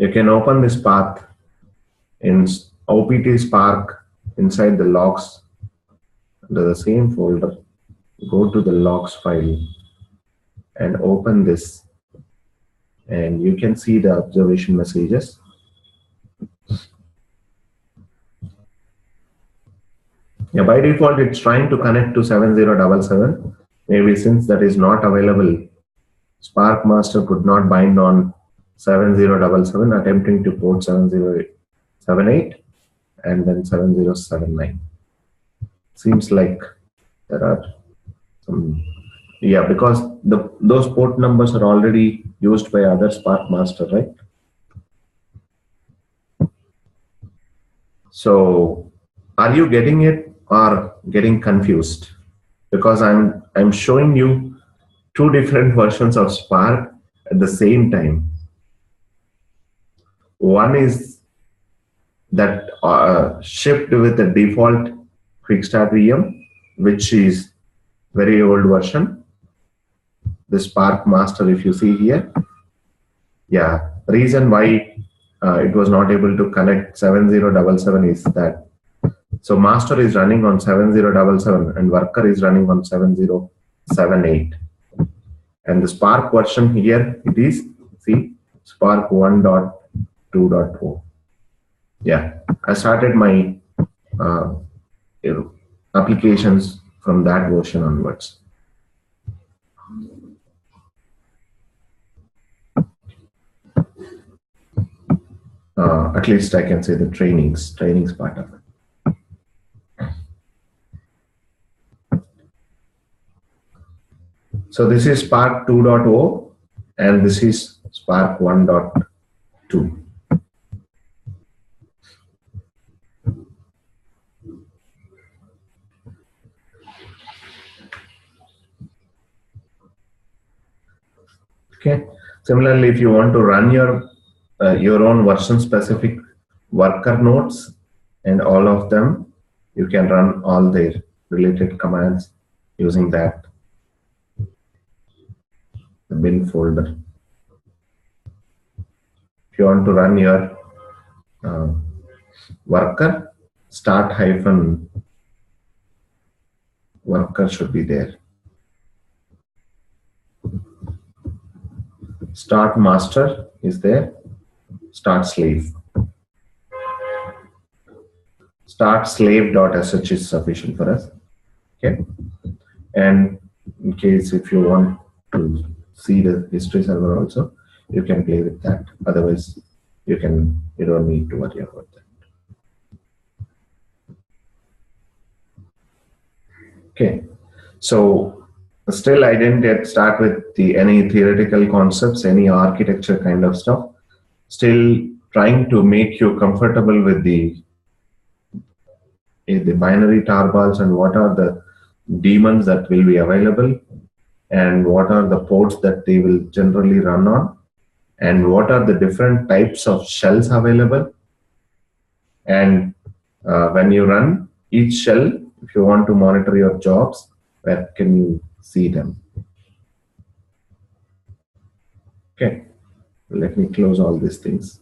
You can open this path in OPT Spark inside the logs under the same folder. Go to the logs file and open this, and you can see the observation messages. Yeah, by default, it's trying to connect to 7077. Maybe since that is not available, Spark Master could not bind on 7077, attempting to port 7078 and then 7079. Seems like there are some, yeah, because those port numbers are already used by other Spark Master, right? So are you getting it or getting confused? Because I'm showing you two different versions of Spark at the same time. One is that shipped with the default Quickstart VM, which is very old version. The Spark Master, if you see here, yeah, the reason why it was not able to connect 7077 is that, so master is running on 7077 and worker is running on 7078. And the Spark version here, it is, see, Spark 1.2.4. Yeah, I started my applications from that version onwards. At least I can say the trainings part of it. So this is Spark 2.0 and this is Spark 1.2. Okay. Similarly, if you want to run your own version specific worker nodes and all of them, you can run all their related commands using that the bin folder. If you want to run your worker, start hyphen worker should be there. Start master is there. Start slave. Start slave.sh is sufficient for us. Okay. And in case if you want to see the history server also, you can play with that. Otherwise, you don't need to worry about that. Okay. So still, I didn't yet start with any theoretical concepts, any architecture kind of stuff. Still trying to make you comfortable with the binary tarballs and what are the daemons that will be available and what are the ports that they will generally run on and what are the different types of shells available. And when you run, each shell, if you want to monitor your jobs, where can you see them? Okay, let me close all these things.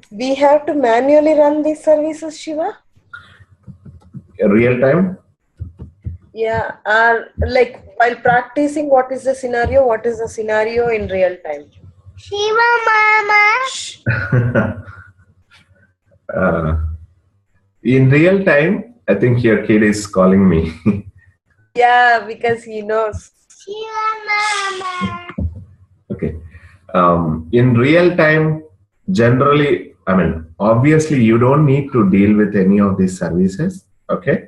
We have to manually run these services, Shiva? Real time? Yeah, like while practicing, what is the scenario? What is the scenario in real time? Shiva Mama. In real time, I think your kid is calling me. Yeah, because he knows. Shiva Mama. Okay. In real time, generally, I mean, obviously, you don't need to deal with any of these services. Okay.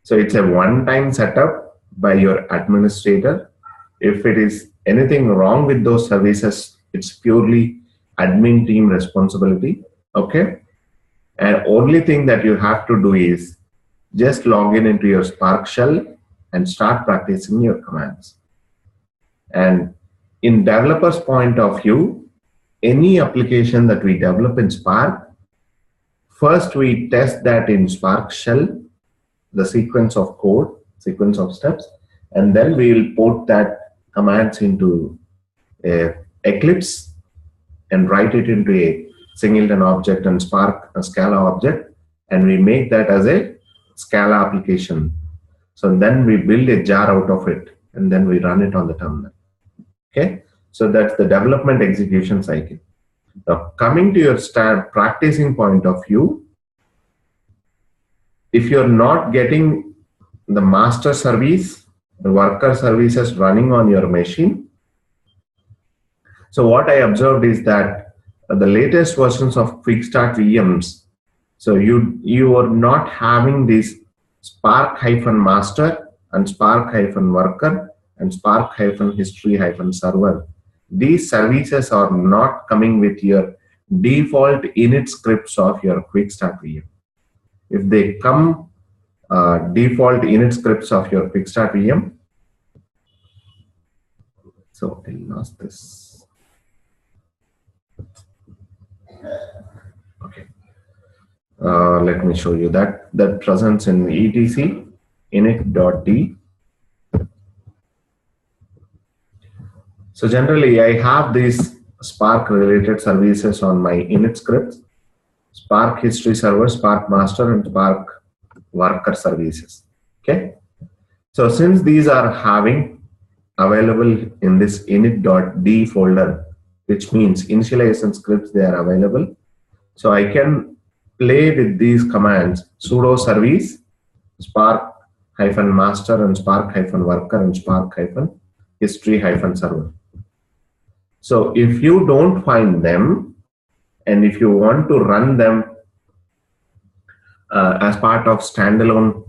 So it's a one-time setup by your administrator. If it is anything wrong with those services, it's purely admin team responsibility. Okay. And only thing that you have to do is just log in into your Spark shell and start practicing your commands. And in developer's point of view, any application that we develop in Spark, first we test that in Spark shell, the sequence of code, sequence of steps, and then we will put that commands into Eclipse and write it into a singleton object and Spark a Scala object, and we make that as a Scala application. So then we build a jar out of it, and then we run it on the terminal. Okay, so that's the development execution cycle. Now, coming to your practicing point of view, if you're not getting the master service, the worker services running on your machine, so what I observed is that the latest versions of Quick Start VMs, so you are not having this Spark-master and Spark-worker and Spark-history-server. These services are not coming with your default init scripts of your Quick Start VM. If they come default init scripts of your Quick Start VM, so I lost this. Okay. Let me show you that presents in etc init.d. So generally, I have these Spark related services on my init scripts: Spark history server, Spark master, and Spark worker services. Okay. So since these are having available in this init.d folder, which means initialization scripts, they are available. So I can play with these commands: sudo service, Spark-master, and Spark-worker, and Spark-history-server. So if you don't find them, and if you want to run them as part of standalone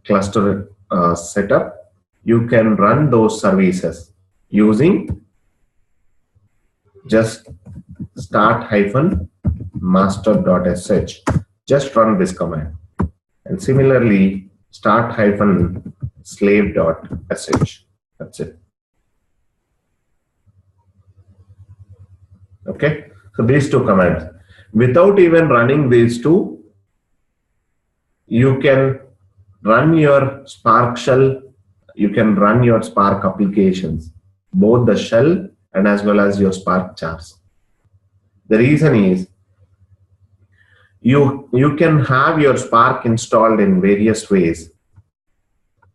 cluster setup, you can run those services using just start-master.sh. Just run this command. And similarly, start-slave.sh. That's it. Okay. So these two commands. Without even running these two, you can run your Spark shell, you can run your Spark applications, both the shell and as well as your Spark jars. The reason is you can have your Spark installed in various ways.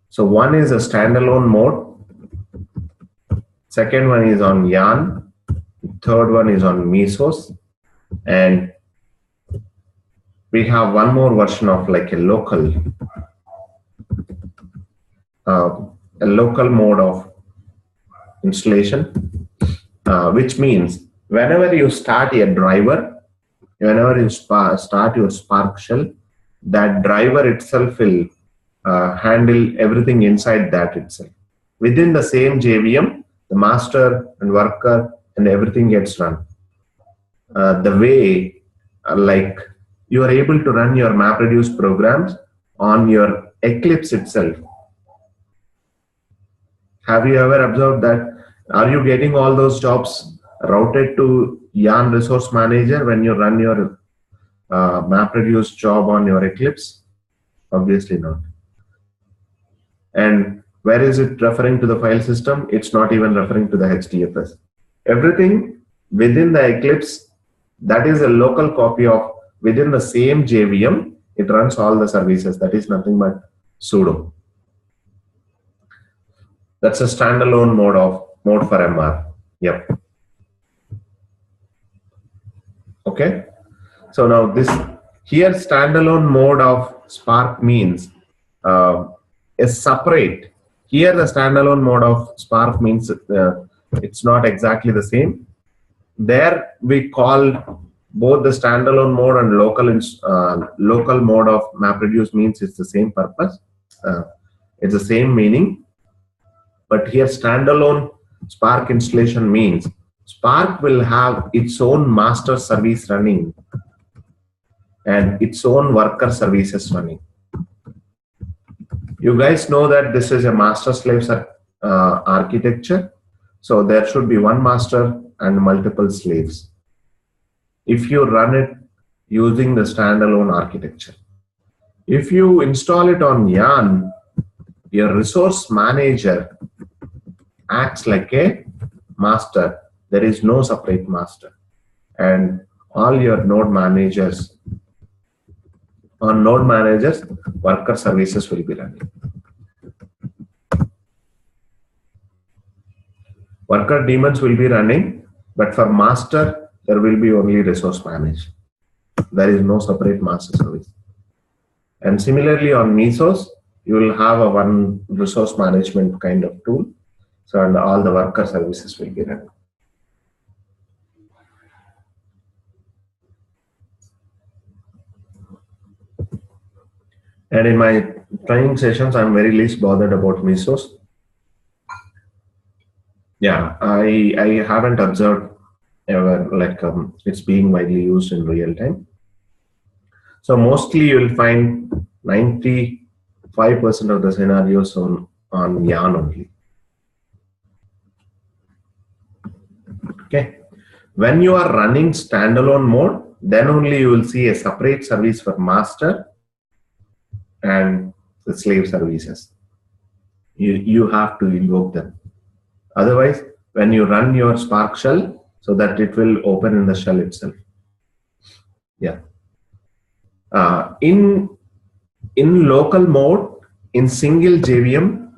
So one is a standalone mode, second one is on Yarn, third one is on Mesos, and we have one more version of like a local mode of installation, which means whenever you start a driver, whenever you start your Spark shell, that driver itself will handle everything inside that itself. Within the same JVM, the master and worker and everything gets run. The way like you are able to run your MapReduce programs on your Eclipse itself. Have you ever observed that? Are you getting all those jobs routed to Yarn Resource Manager when you run your MapReduce job on your Eclipse? Obviously not. And where is it referring to the file system? It's not even referring to the HDFS. Everything within the Eclipse, that is a local copy of within the same JVM, it runs all the services. That is nothing but Pseudo. That's a standalone mode for MR. Yep. Okay. So now this here standalone mode of Spark means is separate. Here the standalone mode of Spark means it's not exactly the same. There we call both the standalone mode and local mode of MapReduce means it's the same purpose. It's the same meaning. But here standalone Spark installation means Spark will have its own master service running and its own worker services running. You guys know that this is a master-slave architecture. So there should be one master and multiple slaves if you run it using the standalone architecture. If you install it on Yarn, your resource manager acts like a master. There is no separate master. And all your node managers, on node managers, worker services will be running. Worker daemons will be running, but for master, there will be only resource manage. There is no separate master service. And similarly on Mesos, you will have a one resource management kind of tool. So and all the worker services will be running. And in my training sessions, I'm very least bothered about Mesos. Yeah, I haven't observed ever like it's being widely used in real time. So mostly you will find 95% of the scenarios on Yarn only. Okay. When you are running standalone mode, then only you will see a separate service for master and the slave services. You have to invoke them. Otherwise, when you run your Spark shell, so that it will open in the shell itself. Yeah. In local mode, in single JVM,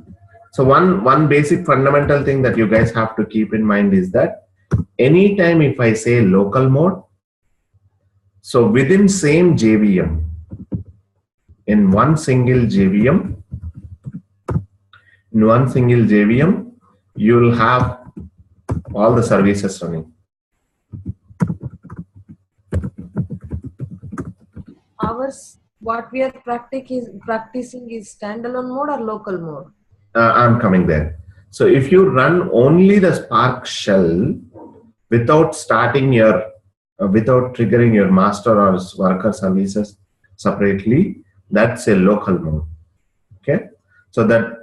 so one basic fundamental thing that you guys have to keep in mind is that anytime if I say local mode, so within same JVM, in one single JVM, you will have all the services running. What we are practicing is standalone mode or local mode? I'm coming there. So if you run only the Spark shell without starting your, without triggering your master or worker services separately, that's a local mode. Okay. So that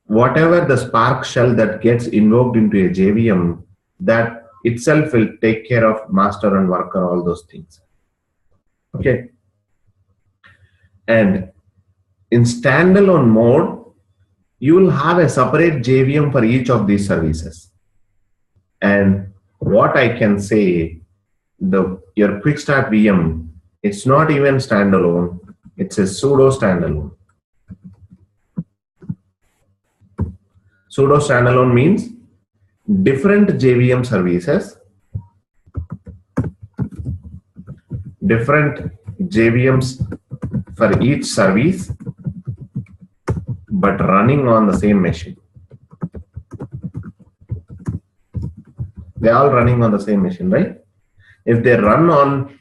whatever the Spark shell that gets invoked into a JVM, that itself will take care of master and worker, all those things. Okay. And in standalone mode, you will have a separate JVM for each of these services. And what I can say, your quick start VM, it's not even standalone, it's a pseudo standalone. Pseudo standalone means different JVM services, different JVMs for each service, but running on the same machine. They're all running on the same machine, right? If they run on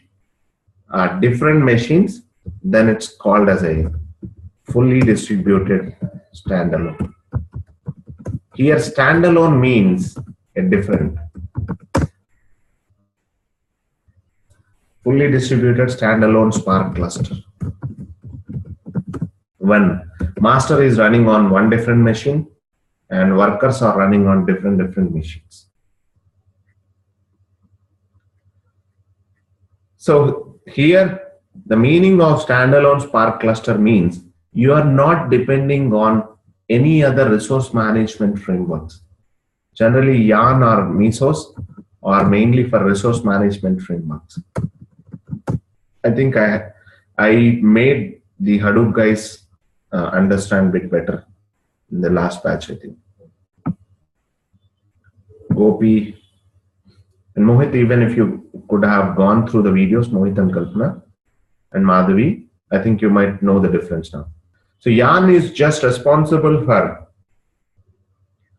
different machines, then it's called as a fully distributed standalone. Here, standalone means a different. Fully distributed standalone Spark cluster. When master is running on one different machine and workers are running on different machines. So here, the meaning of standalone Spark cluster means you are not depending on any other resource management frameworks. Generally, Yarn or Mesos are mainly for resource management frameworks. I think I made the Hadoop guys understand a bit better in the last batch, I think. Gopi and Mohit, even if you could have gone through the videos, Mohit and Kalpana and Madhavi, I think you might know the difference now. So Yarn is just responsible for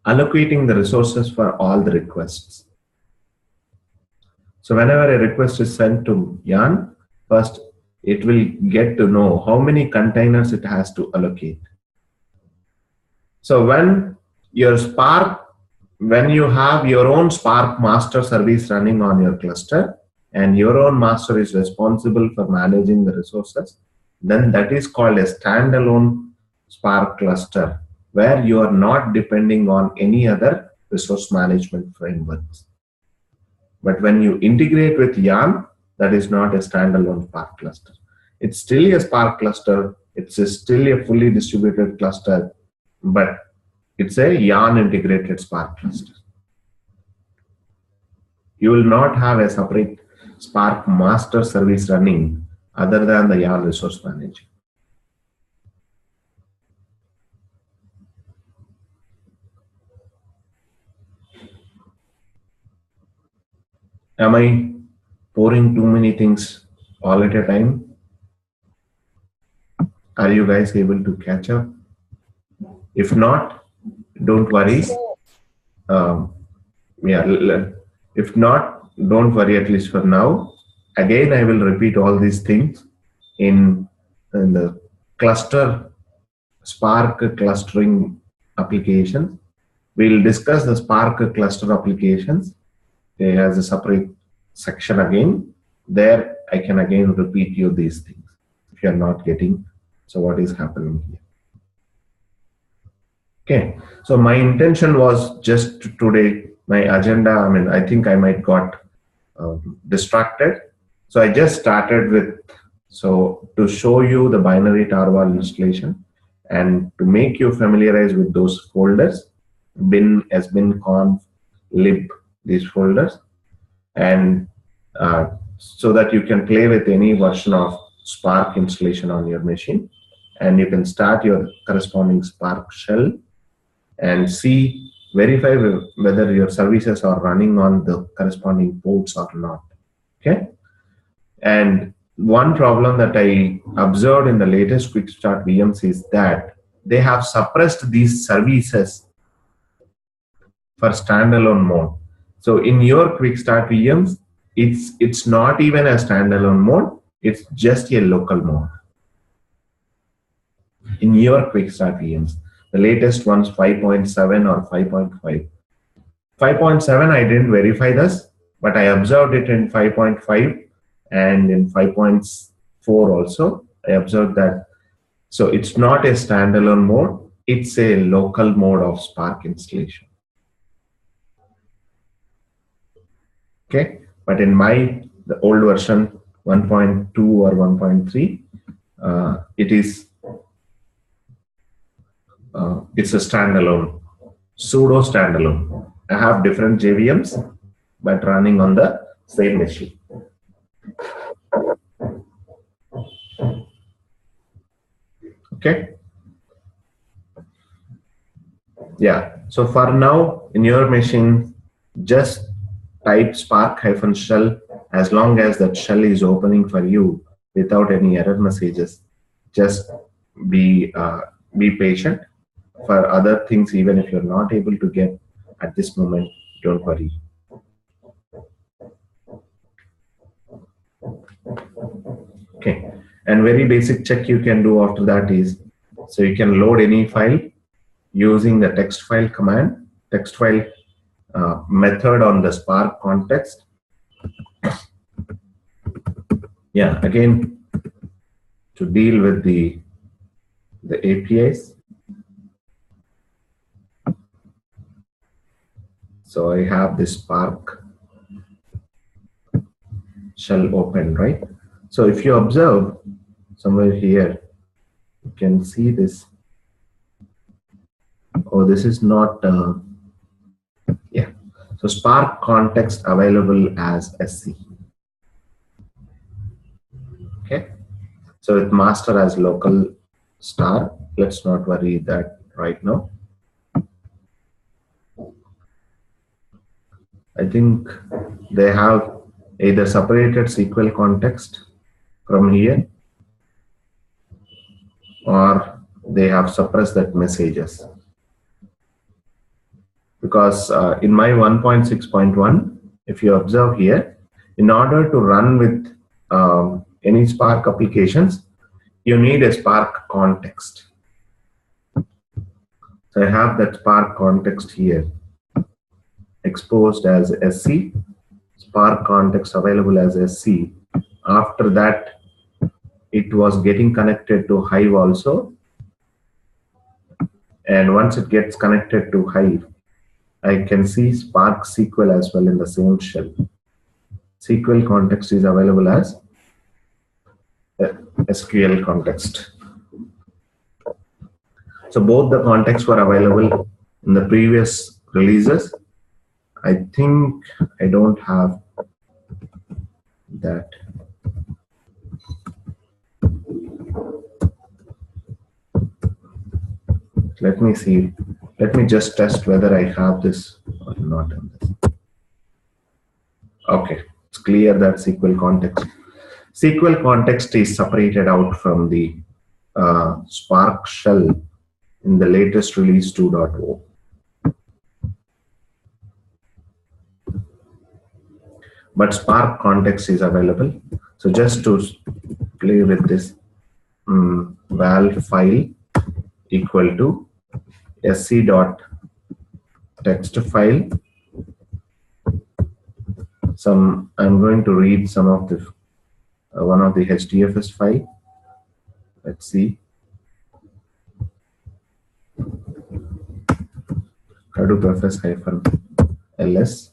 allocating the resources for all the requests. So whenever a request is sent to Yarn, first it will get to know how many containers it has to allocate. So when your Spark, when you have your own Spark master service running on your cluster, and your own master is responsible for managing the resources, then that is called a standalone Spark cluster, where you are not depending on any other resource management frameworks. But when you integrate with Yarn, that is not a standalone Spark cluster. It's still a Spark cluster, it's still a fully distributed cluster, but it's a Yarn integrated Spark cluster. You will not have a separate Spark master service running other than the Yarn resource manager. Am I pouring too many things all at a time? Are you guys able to catch up? If not, don't worry. If not, don't worry, at least for now. Again, I will repeat all these things in the cluster Spark clustering application. We'll discuss the Spark cluster applications as a separate section again. There, I can again repeat you these things if you're not getting so what is happening here. Okay, so my intention was just today, my agenda, I think I might got distracted. So I just started with, to show you the binary tarval installation and to make you familiarize with those folders, bin, sbin, conf, lib, these folders, and so that you can play with any version of Spark installation on your machine, and you can start your corresponding Spark shell and verify whether your services are running on the corresponding ports or not. Okay. And one problem that I observed in the latest quick start VMs is that they have suppressed these services for standalone mode. So in your quick start VMs, it's not even a standalone mode, it's just a local mode. In your quick start VMs, the latest ones 5.7 or 5.5. 5.7 I didn't verify this, but I observed it in 5.5 and in 5.4 also. I observed that. So it's not a standalone mode, it's a local mode of Spark installation. Okay, but in the old version 1.2 or 1.3, it is it's a standalone, pseudo standalone. I have different JVMs, but running on the same machine. Okay. Yeah. So for now, in your machine, just type spark-shell as long as that shell is opening for you without any error messages. Just be patient. For other things, even if you're not able to get at this moment, don't worry. Okay, and very basic check you can do after that is, so you can load any file using the text file command, text file method on the Spark context. Yeah, again, to deal with the APIs. So I have this Spark shell open, right? So if you observe somewhere here, you can see this. Oh, this is not, yeah. So Spark context available as SC. Okay. So with master as local star, let's not worry that right now. I think they have either separated SQL context from here, or they have suppressed that messages. Because in my 1.6.1, if you observe here, in order to run with any Spark applications, you need a Spark context. So I have that Spark context here, exposed as SC, Spark context available as SC. After that, it was getting connected to Hive also. And once it gets connected to Hive, I can see Spark SQL as well in the same shell. SQL context is available as SQL context. So both the contexts were available in the previous releases. I think I don't have that. Let me see. Let me just test whether I have this or not in this. Okay, it's clear that SQL context. SQL context is separated out from the Spark shell in the latest release 2.0. But Spark context is available. So just to play with this, val file equal to sc dot text file. I'm going to read some of the one of the HDFS file. Let's see. Hadoop fs-ls.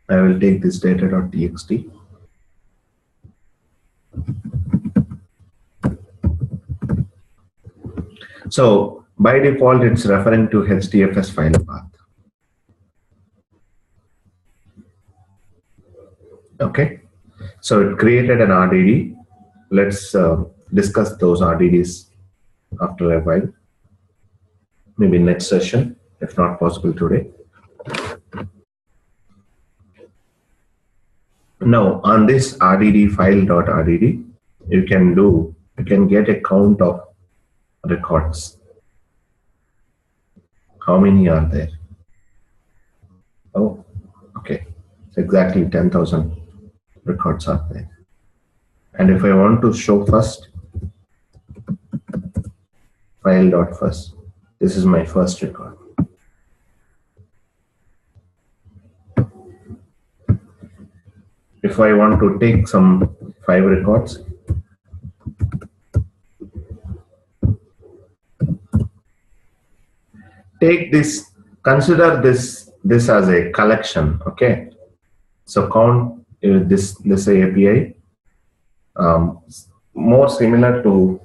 I will take this data.txt. So by default, it's referring to HDFS file path. Okay. So it created an RDD. Let's discuss those RDDs after a while. Maybe next session, if not possible today. Now on this RDD file.rdd, you can get a count of records. How many are there? Oh, okay. It's exactly 10,000 records are there. And if I want to show first, file.first, this is my first record. If I want to take some 5 records, take this, consider this as a collection, okay? So count this API, more similar to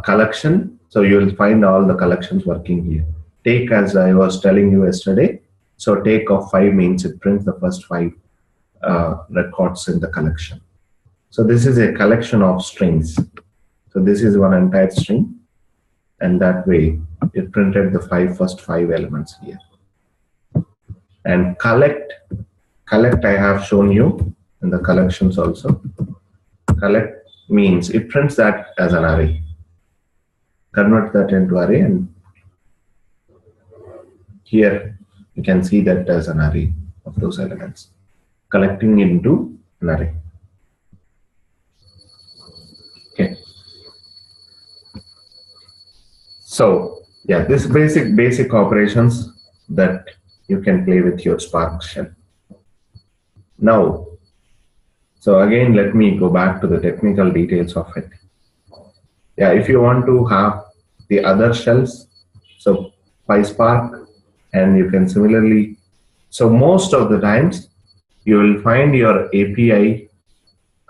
collection. So you will find all the collections working here. Take, as I was telling you yesterday, so take of 5 means it prints the first 5 records in the collection. So this is a collection of strings. So this is one entire string, and that way it printed the first five elements here. And collect I have shown you in the collections also. Collect means it prints that as an array. Convert that into array, and here you can see that as an array of those elements, collecting into an array. Okay. So yeah, this basic operations that you can play with your Spark shell. Now, so again, let me go back to the technical details of it. Yeah, if you want to have the other shells, so PySpark, and you can similarly, so most of the times you will find your API,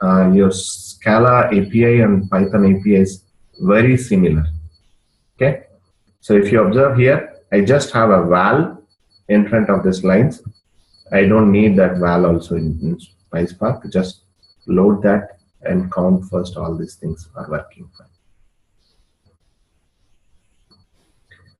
your Scala API and Python API is very similar. Okay, so if you observe here, I just have a val in front of this lines. I don't need that val also in PySpark. Just load that and count first. All these things are working fine.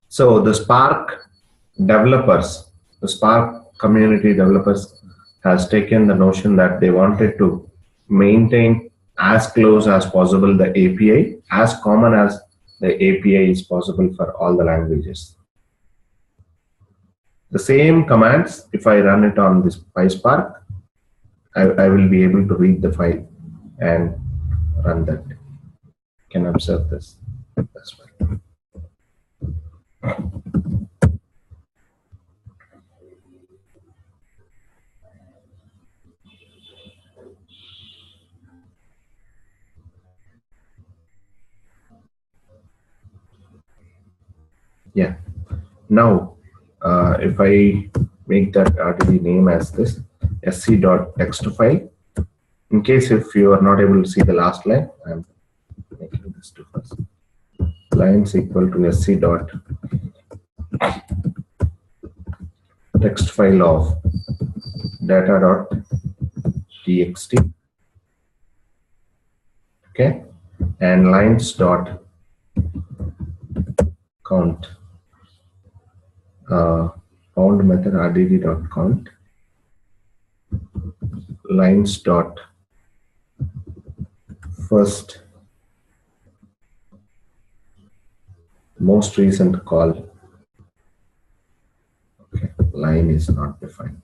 So the Spark developers, the Spark community developers has taken the notion that they wanted to maintain as close as possible the API, as common as the API is possible for all the languages. The same commands, if I run it on this PySpark, I will be able to read the file and run that. You can observe this as well. Yeah. Now, if I make that RDB name as this sc.text file, in case if you are not able to see the last line, I'm making this to first. Lines equal to sc.text file of data.txt. Okay, and lines dot count. Found method rdd.count, lines dot first most recent call. Okay, line is not defined.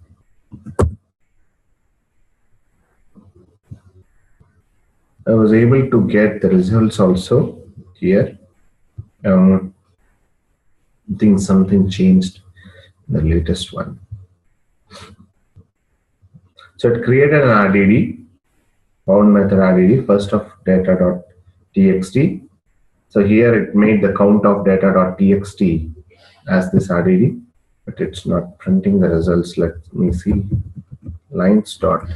I was able to get the results also here. I think something changed in the latest one. So it created an RDD, found method RDD, first of data.txt. So here it made the count of data.txt as this RDD, but it's not printing the results. Let me see. Lines dot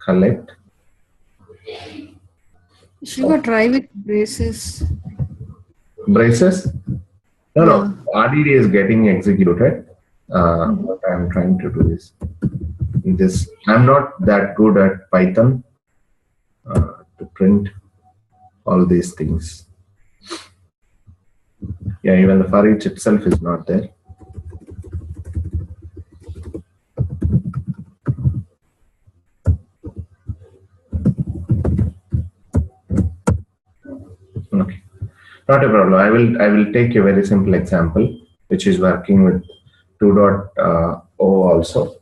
collect. Shiva, try with braces. Braces? No, RDD is getting executed. What I'm trying to do is this. I'm not that good at Python to print all these things. Yeah, even the for each itself is not there. Okay, not a problem. I will take a very simple example, which is working with 2.0 also,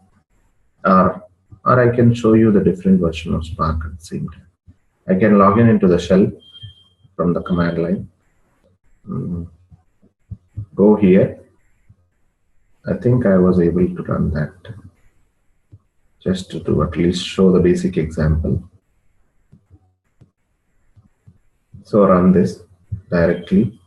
or I can show you the different version of Spark at the same time. I can log in into the shell from the command line. Go here. I think I was able to run that just to at least show the basic example. So run this directly.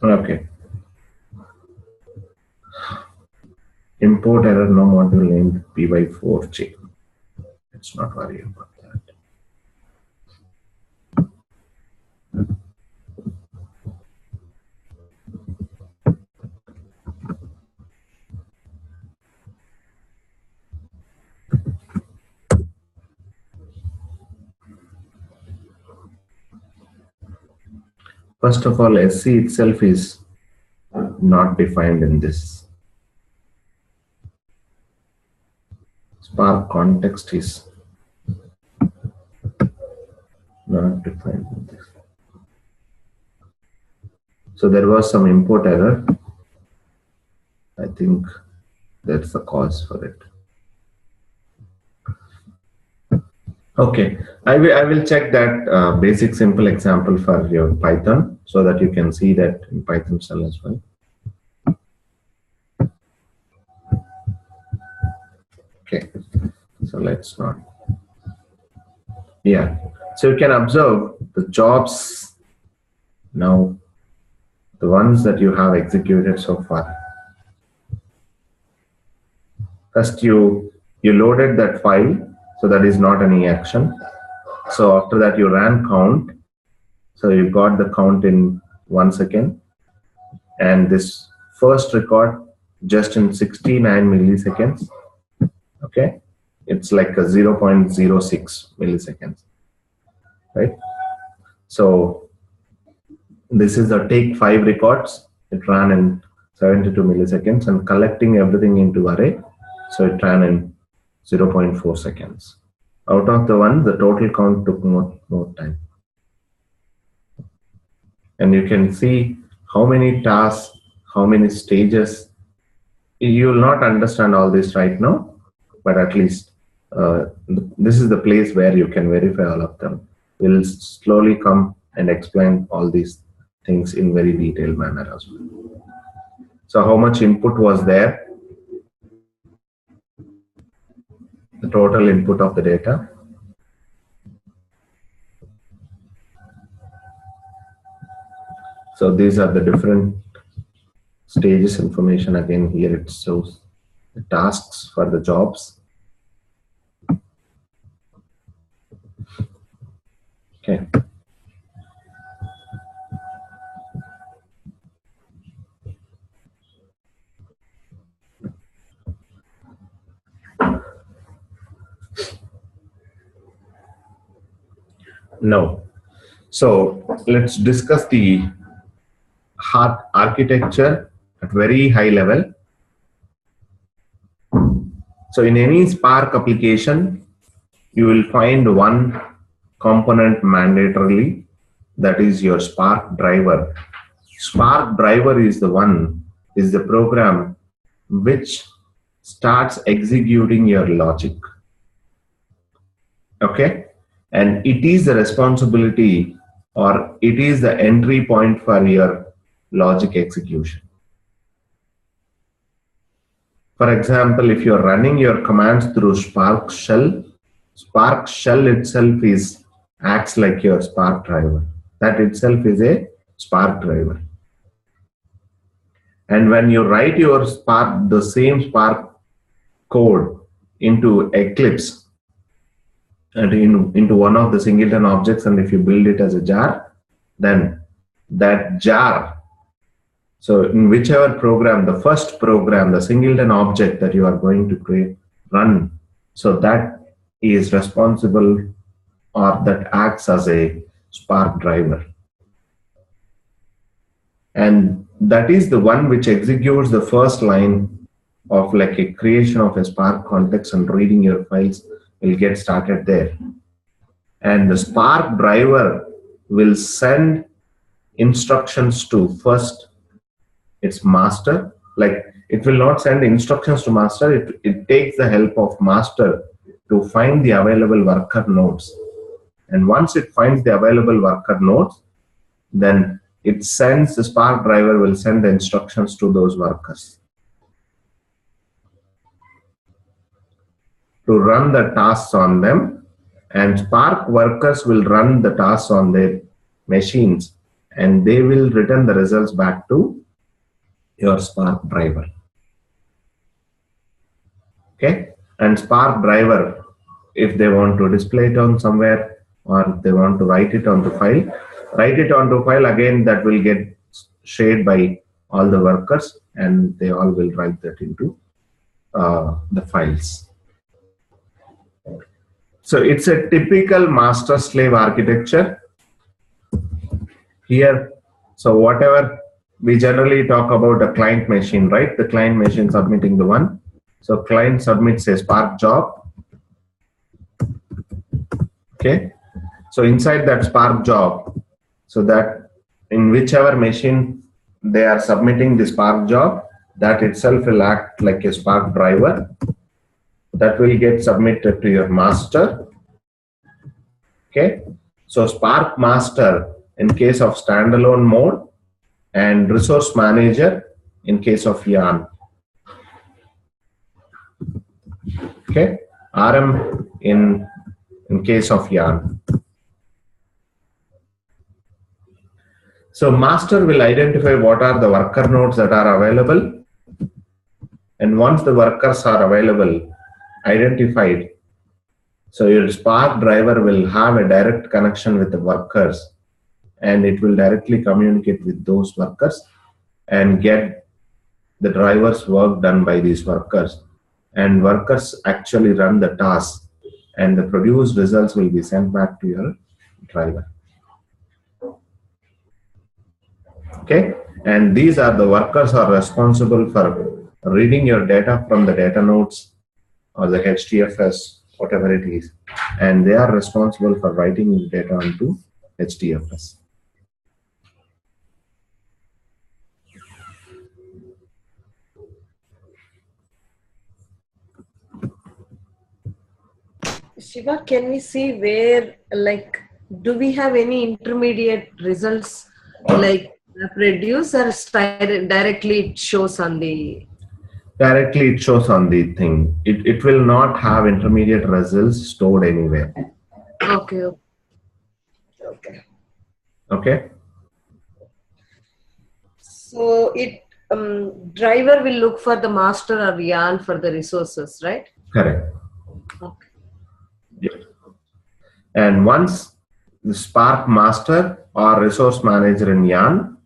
Okay. Import error, no module named py4j. Let's not worry about that. First of all, SC itself is not defined in this. Spark context is not defined in this. So there was some import error. I think that's the cause for it. Okay, I will check that basic simple example for your Python so that you can see that in Python shell as well. Okay, so let's not. Yeah, so you can observe the jobs now, the ones that you have executed so far. First, you loaded that file, so that is not any action. So after that, you ran count. So you got the count in 1 second, and this first record just in 69 milliseconds. Okay, it's like a 0.06 milliseconds, right? So this is a take 5 records. It ran in 72 milliseconds, and collecting everything into array, so it ran in 0.4 seconds. Out of the one, the total count took more time. And you can see how many tasks, how many stages. You will not understand all this right now, but at least this is the place where you can verify all of them. We'll slowly come and explain all these things in very detailed manner as well. So how much input was there? The total input of the data. So these are the different stages information. Again, here it shows the tasks for the jobs. Okay. No. So let's discuss the architecture at very high level. So in any Spark application, you will find one component mandatorily, that is your Spark driver. Spark driver is the program which starts executing your logic. Okay, and it is the responsibility, or it is the entry point for your logic execution. For example, if you're running your commands through Spark shell itself acts like your Spark driver. That itself is a Spark driver. And when you write your the same Spark code into Eclipse and into one of the singleton objects, and if you build it as a jar, then that jar, so in whichever program, the first program, the singleton object that you are going to run, so that is responsible, or that acts as a Spark driver. And that is the one which executes the first line of like a creation of a Spark context, and reading your files will get started there. And the Spark driver will send instructions to first its master. Like, it will not send instructions to master, it takes the help of master to find the available worker nodes. And once it finds the available worker nodes, then it sends, the Spark driver will send the instructions to those workers to run the tasks on them, and Spark workers will run the tasks on their machines, and they will return the results back to your Spark driver. Okay, and Spark driver, if they want to display it on somewhere, or they want to write it onto file, again that will get shared by all the workers, and they all will write that into the files. So it's a typical master-slave architecture. Here So whatever we generally talk about a client machine, right? The client machine submitting the one. So client submits a Spark job. Okay. So inside that Spark job, so that in whichever machine they are submitting the Spark job, that itself will act like a Spark driver that will get submitted to your master. Okay. So Spark master in case of standalone mode and resource manager in case of yarn. Okay. RM in case of yarn. So master will identify what are the worker nodes that are available. And once the workers are available, identified, so your Spark driver will have a direct connection with the workers and it will directly communicate with those workers and get the driver's work done by these workers. And workers actually run the task and the produced results will be sent back to your driver. Okay, and these are the workers are responsible for reading your data from the data nodes or the HDFS, whatever it is, and they are responsible for writing your data onto HDFS. Shiva, can we see where, like, do we have any intermediate results, like produce, or directly it shows on the? Directly it shows on the thing. It will not have intermediate results stored anywhere. Okay. Okay. Okay. So it driver will look for the master or yarn for the resources, right? Correct. Okay. Yeah. And once the Spark master or resource manager in yarn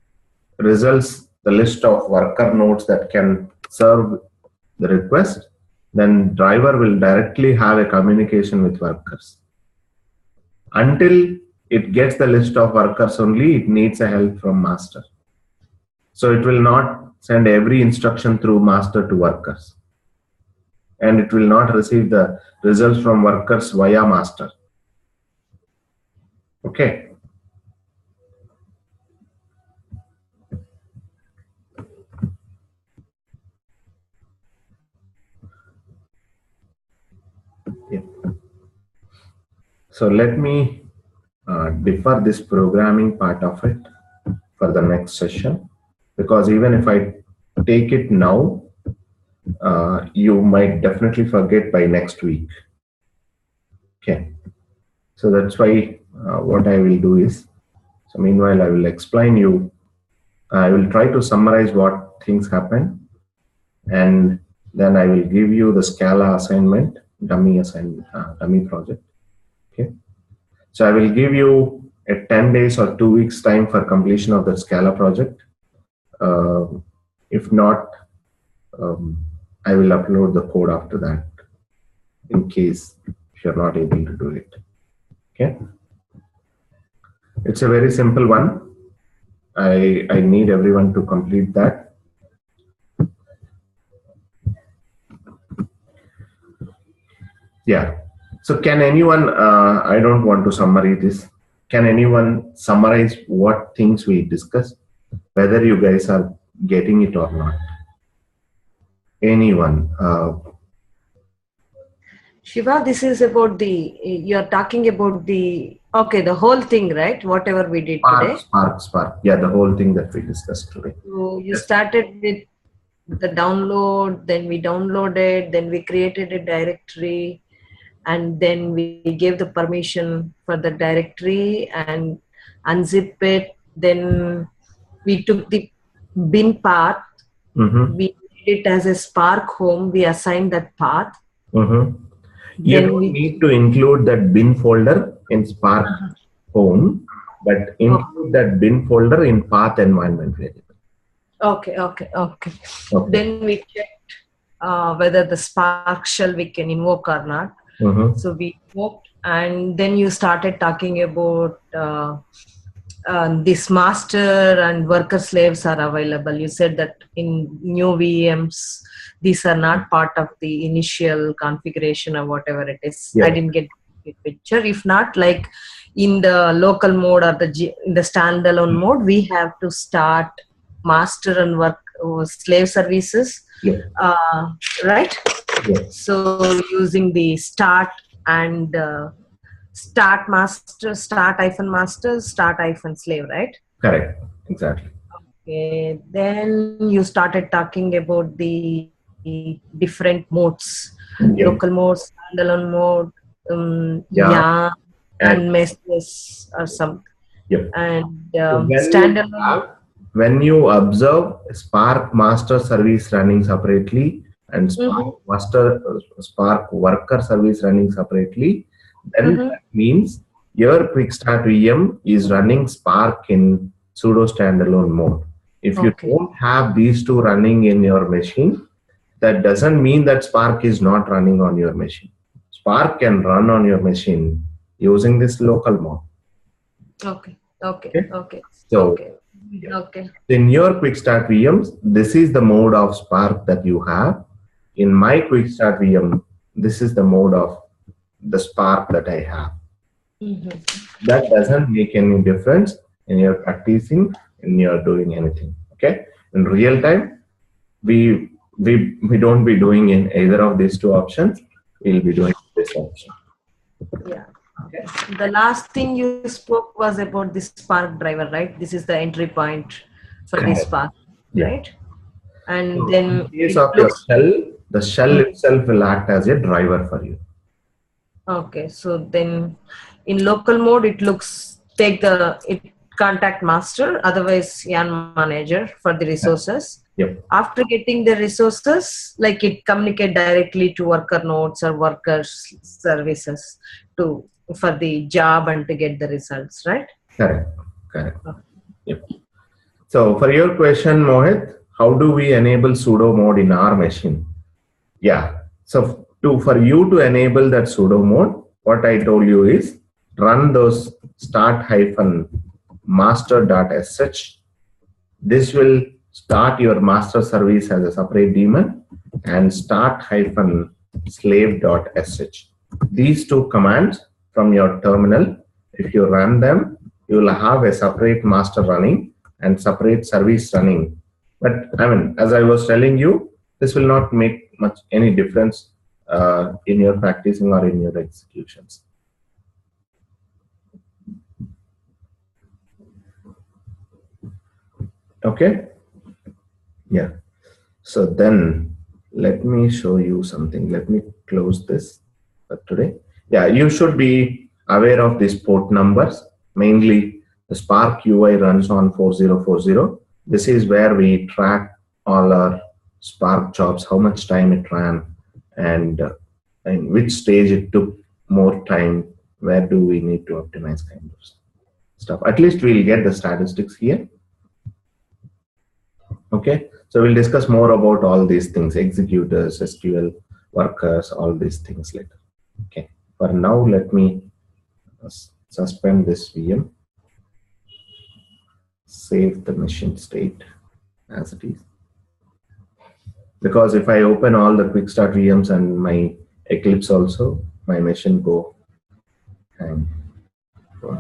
results the list of worker nodes that can serve the request, then driver will directly have a communication with workers. Until it gets the list of workers only, it needs a help from master. So it will not send every instruction through master to workers. And it will not receive the results from workers via master. Okay. Yeah. So let me defer this programming part of it for the next session, because even if I take it now, you might definitely forget by next week. Okay. So that's why what I will do is, so meanwhile I will explain you, I will try to summarize what things happen, and then I will give you the Scala assignment, dummy project. Okay. So I will give you a 10 days or 2 weeks time for completion of the Scala project. If not, I will upload the code after that in case if you're not able to do it. Okay. It's a very simple one. I need everyone to complete that. Yeah. So can anyone, I don't want to summarize this. Can anyone summarize what things we discussed? Whether you guys are getting it or not? Anyone? Shiva, this is about the, you're talking about the, okay, the whole thing, right? Whatever we did today. Spark. Yeah, the whole thing that we discussed today. So you started with the download, then we downloaded, then we created a directory, and then we gave the permission for the directory and unzip it. Then we took the bin path, we did it as a Spark home, we assigned that path. You don't need to include that bin folder in Spark home, but include that bin folder in path environment variable. Okay. Then we checked whether the Spark shell we can invoke or not. So we invoked, and then you started talking about this master and worker slaves are available. You said that in new VMs, these are not part of the initial configuration or whatever it is. Yeah. I didn't get the picture. If not, like in the local mode or in the standalone mode, we have to start master and work slave services, Yeah. right? Yeah. So using the start and start master, start hyphen slave, right? Correct. Exactly. Okay. Then you started talking about the different modes, Yeah. local mode, standalone mode, Yeah. yeah, and And messless or something. yep. And Standalone. When you observe Spark master service running separately and Spark worker service running separately, then that means your quick start VM is running Spark in pseudo standalone mode. If you don't have these two running in your machine, that doesn't mean that Spark is not running on your machine. Spark can run on your machine using this local mode. Okay. So Okay. in your quick start VMs, this is the mode of Spark that you have. In my quick start VM, this is the mode of the Spark that I have. That doesn't make any difference in your practicing, in your doing anything. Okay. In real time, we don't be doing in either of these two options. We'll be doing this option. Yeah. Okay. The last thing you spoke was about the Spark driver, right? This is the entry point for the Spark, right? And so then in case of your shell, the shell itself will act as a driver for you. Okay, so then in local mode, it contact master, otherwise yarn manager for the resources. Yep. After getting the resources, like it communicate directly to worker nodes or worker services for the job and to get the results, right? Correct. Yep. So for your question, Mohit, how do we enable pseudo mode in our machine? Yeah. So for you to enable that pseudo mode, what I told you is run those start-master.sh. This will start your master service as a separate daemon and start-slave.sh. These two commands from your terminal, if you run them, you will have a separate master running and separate service running. But I mean, as I was telling you, this will not make any difference in your practicing or in your executions. Okay. Yeah. So then let me show you something. Let me close this for today. Yeah, you should be aware of these port numbers. Mainly the Spark UI runs on 4040. This is where we track all our Spark jobs, how much time it ran, and in which stage it took more time, where do we need to optimize kind of stuff. At least we'll get the statistics here. Okay, so we'll discuss more about all these things, executors, SQL, workers, all these things later. Okay, for now, let me suspend this VM, save the machine state as it is. Because if I open all the quick start VMs and my Eclipse also, my machine go and go.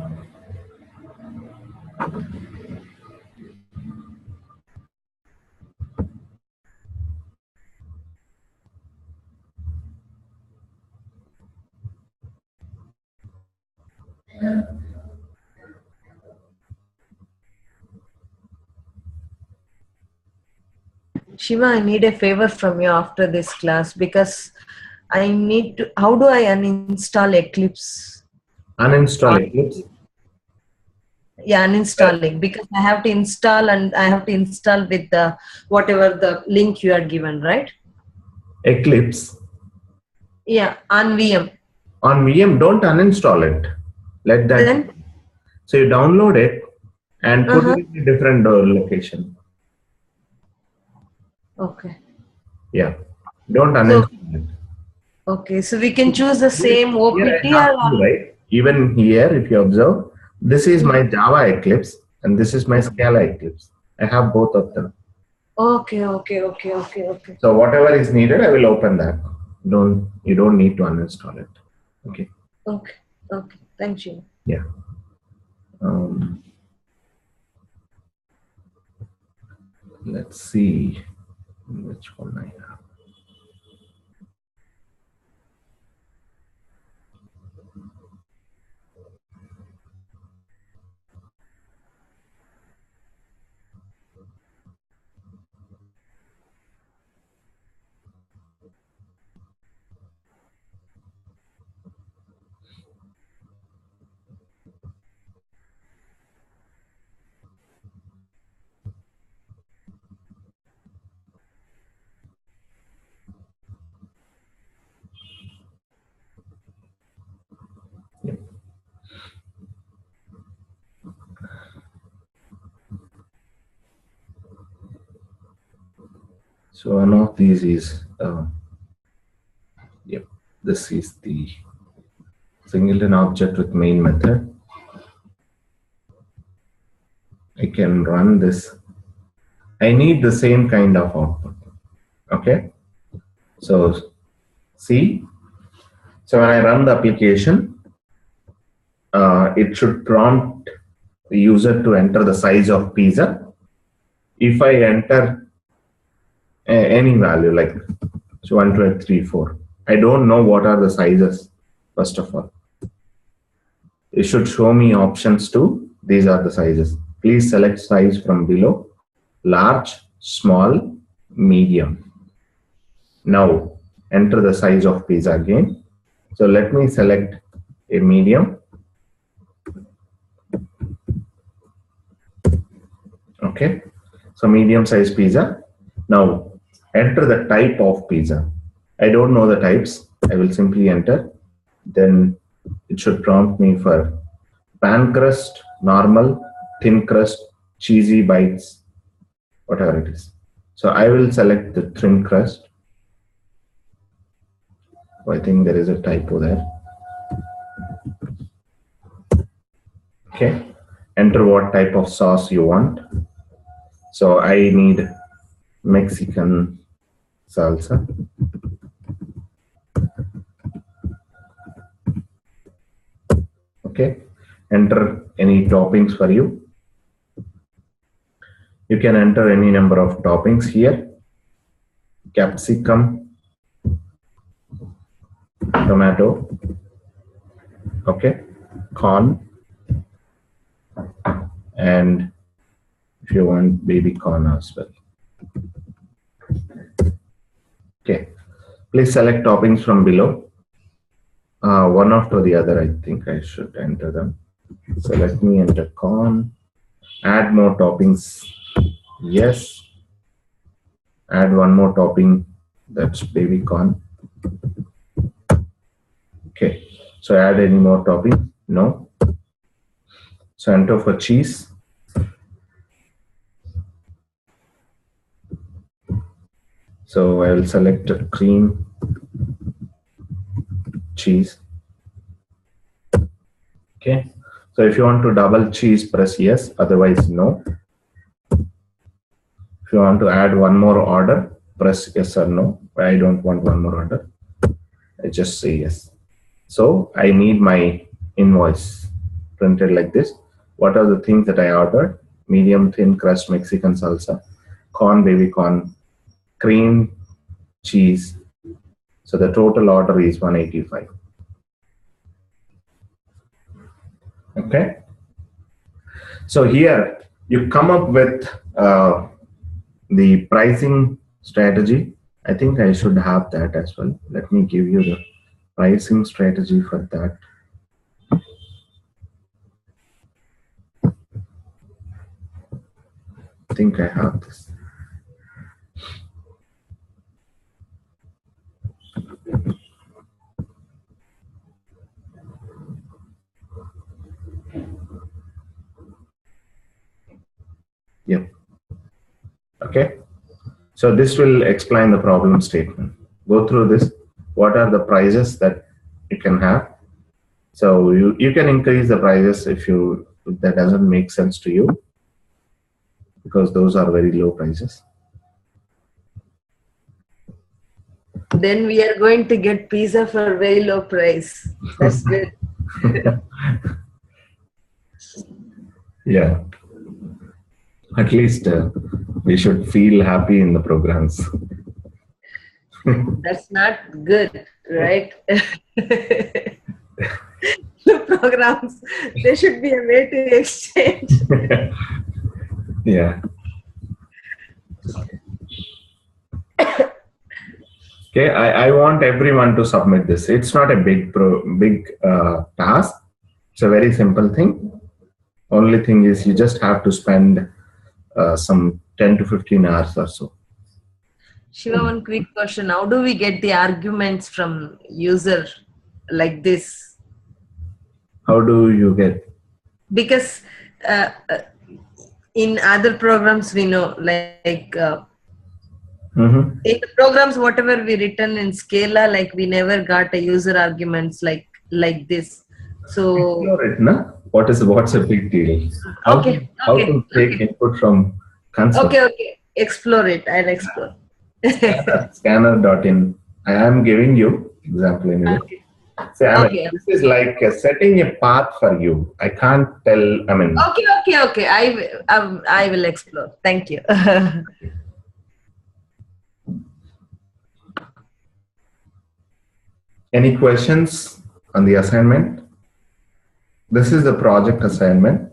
Shiva, I need a favor from you after this class because I need to. How do I uninstall Eclipse? Uninstall Eclipse? Yeah, uninstalling because I have to install and I have to install with the whatever the link you are given, right? Eclipse? Yeah, on VM. On VM, don't uninstall it. Let that. Then? So you download it and put it in a different location. Okay. Yeah, don't uninstall it. Okay, so we can choose the same OPT right? Even here, if you observe, This is my Java Eclipse and this is my Scala Eclipse. I have both of them. Okay. So whatever is needed, I will open that. You don't need to uninstall it. Okay. Okay. Thank you. Yeah. Let's see which one I have. So one of these is, this is the singleton object with main method. I can run this. I need the same kind of output. Okay. So see, so when I run the application, it should prompt the user to enter the size of pizza. If I enter any value like 1, 2, 3, 4, I don't know what are the sizes. First of all, it should show me options too. These are the sizes. Please select size from below: large, small, medium. Now enter the size of pizza again. So let me select a medium. Okay, so medium size pizza. Now enter the type of pizza. I don't know the types. I will simply enter. Then it should prompt me for pan crust, normal, thin crust, cheesy bites, whatever it is. So I will select the thin crust. Oh, I think there is a typo there. Okay, enter what type of sauce you want. So I need Mexican salsa. Okay, enter any toppings for you. You can enter any number of toppings here: capsicum, tomato, okay, corn, and if you want baby corn as well. Okay, please select toppings from below. One after the other, I think I should enter them. So let me enter corn. Add more toppings. Yes. Add one more topping. That's baby corn. Okay. So add any more topping? No. So enter for cheese. So I will select cream cheese. Okay. So if you want to double cheese, press yes. Otherwise, no. If you want to add one more order, press yes or no. I don't want one more order. I just say yes. So I need my invoice printed like this. What are the things that I ordered? Medium thin crust Mexican salsa, corn, baby corn, cream, cheese. So the total order is 185. Okay. So here you come up with the pricing strategy. I think I should have that as well. Let me give you the pricing strategy for that. I think I have this. Yep. Okay. So this will explain the problem statement. Go through this. What are the prices that you can have? So you can increase the prices if that doesn't make sense to you, because those are very low prices. Then we are going to get pizza for very low price. That's good. Yeah. At least we should feel happy in the programs. That's not good, right? The programs, there should be a way to exchange. Yeah. Okay, I want everyone to submit this. It's not a big task. It's a very simple thing. Only thing is you just have to spend some 10 to 15 hours or so. Shiva, one quick question. How do we get the arguments from user like this? How do you get? Because uh, uh, in other programs we know, like Mm-hmm. in the programs whatever we written in Scala, like we never got a user arguments like this. So Explore it, na? What's a big deal? okay, How to take input from console? okay. Explore it. I'll explore. Scanner.in. I am giving you example anyway. Okay. See, I mean, Okay. this is like setting a path for you. I can't tell. I mean, Okay. I will explore. Thank you. any questions on the assignment? This is the project assignment,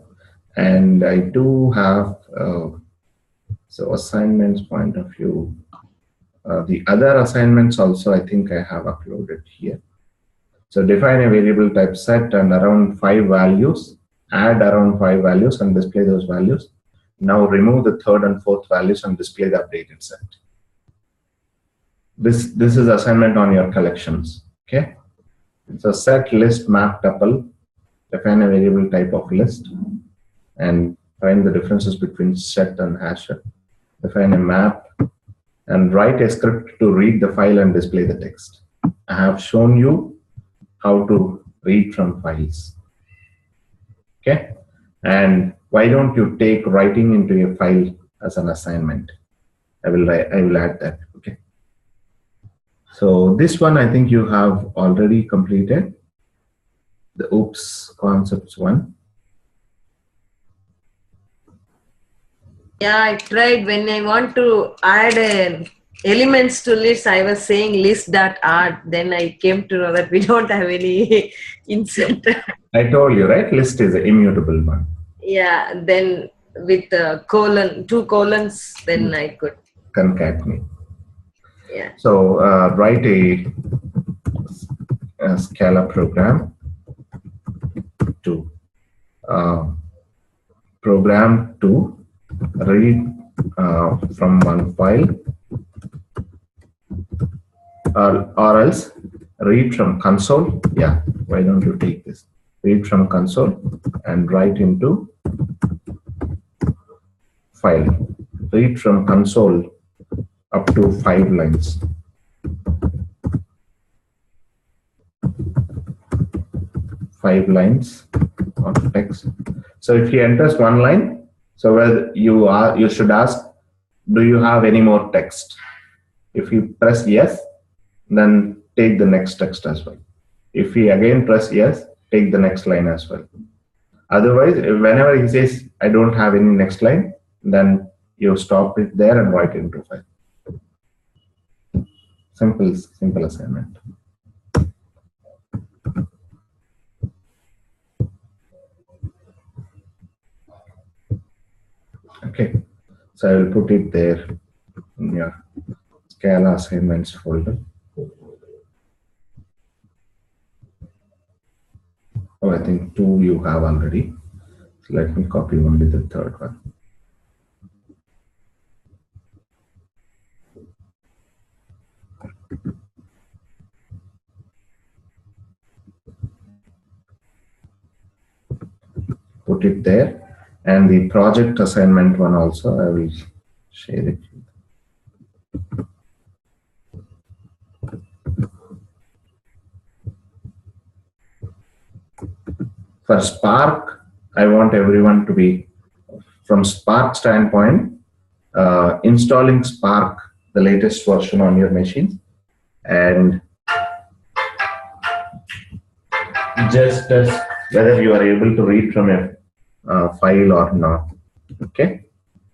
and I do have so assignments point of view. The other assignments also I think I have uploaded here. So define a variable type set and around 5 values, add around 5 values and display those values. Now remove the third and fourth values and display the updated set. This is assignment on your collections. Okay. So set list map tuple, define a variable type of list, and find the differences between set and hasher. Define a map and write a script to read the file and display the text. I have shown you how to read from files. Okay. And why don't you take writing into a file as an assignment? I will add that. Okay. So this one I think you have already completed. The OOPS concepts one. Yeah, I tried when I want to add elements to list. I was saying list.add. Then I came to know that we don't have any insert. I told you, right? List is an immutable one. Yeah, then with two colons, then I could Concatenate. Yeah. So write a Scala program to read from one file, or else read from console. Yeah, why don't you take this? Read from console and write into file. Read from console up to 5 lines. Five lines of text. So if he enters 1 line, so where you should ask, do you have any more text? If you press yes, then take the next text as well. If he again press yes, take the next line as well. Otherwise, whenever he says I don't have any next line, then you stop it there and write into file. Simple assignment. Okay, so I will put it there in your Scala assignments folder. Oh, I think 2 you have already. So let me copy only the third one. Put it there. And the project assignment one also, I will share it. For Spark, I want everyone to be, from Spark standpoint, installing Spark, the latest version on your machine, and just as whether you are able to read from a file or not. Okay,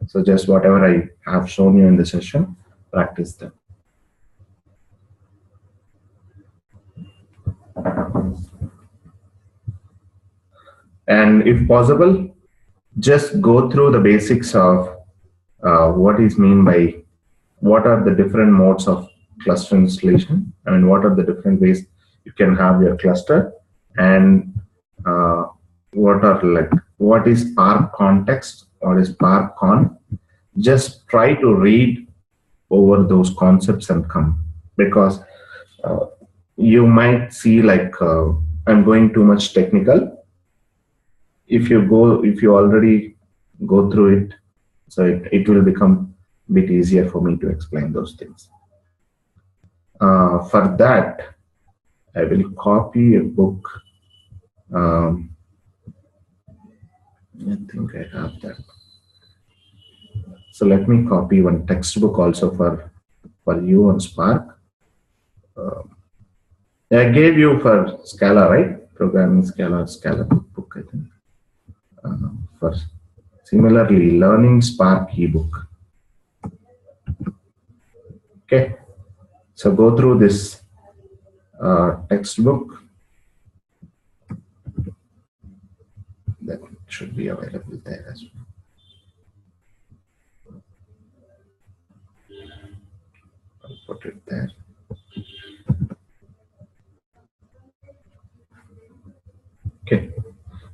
so just whatever I have shown you in the session, practice them. And if possible, just go through the basics of what is mean by what are the different modes of cluster installation, and what are the different ways you can have your cluster, and what is Spark context, what is Spark con. Just try to read over those concepts and come, because you might see like I'm going too much technical. If you already go through it, so it will become a bit easier for me to explain those things. For that, I will copy a book. I think I have that. So let me copy one textbook also for you on Spark. I gave you for Scala, right? Programming Scala book, I think. For similarly, Learning Spark ebook. Okay, so go through this textbook. That should be available there as well. I'll put it there. Okay,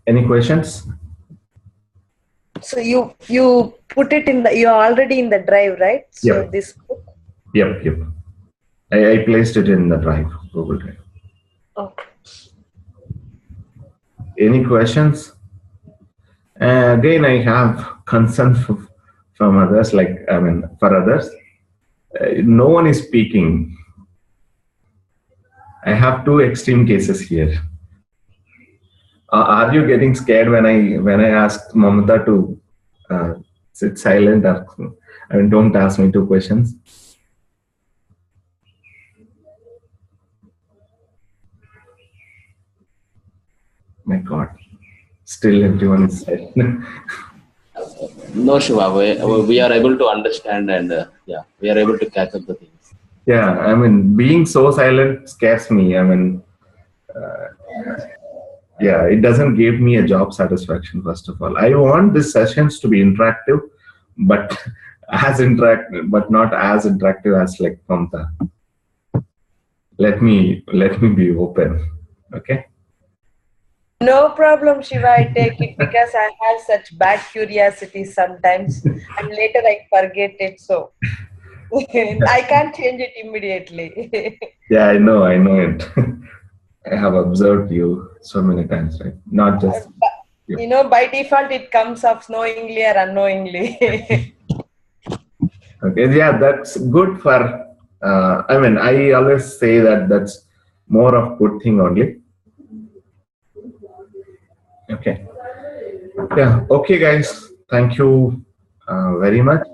any questions? So you put it in the, you're already in the drive, right? So Yep. this book. Yep. I placed it in the drive, Google Drive. Okay. Any questions? Again, I have concern from others, for others. No one is speaking. I have two extreme cases here. Are you getting scared when I asked Mamata to sit silent? Or, don't ask me two questions. My God, still everyone is silent. No, Shiva, we are able to understand, and yeah, we are able to catch up the things. Yeah, being so silent scares me. Yeah, it doesn't give me a job satisfaction, first of all. I want these sessions to be interactive, but not as interactive as like Mamta. Let me be open. Okay. No problem, Shiva. I take it because I have such bad curiosity sometimes, and later I forget it. So I can't change it immediately. Yeah, I know it. I have observed you so many times, right? Not just. By default, it comes off knowingly or unknowingly. Okay, yeah, that's good for. I always say that that's more of good thing only. Okay. Yeah. Okay, guys. Thank you very much.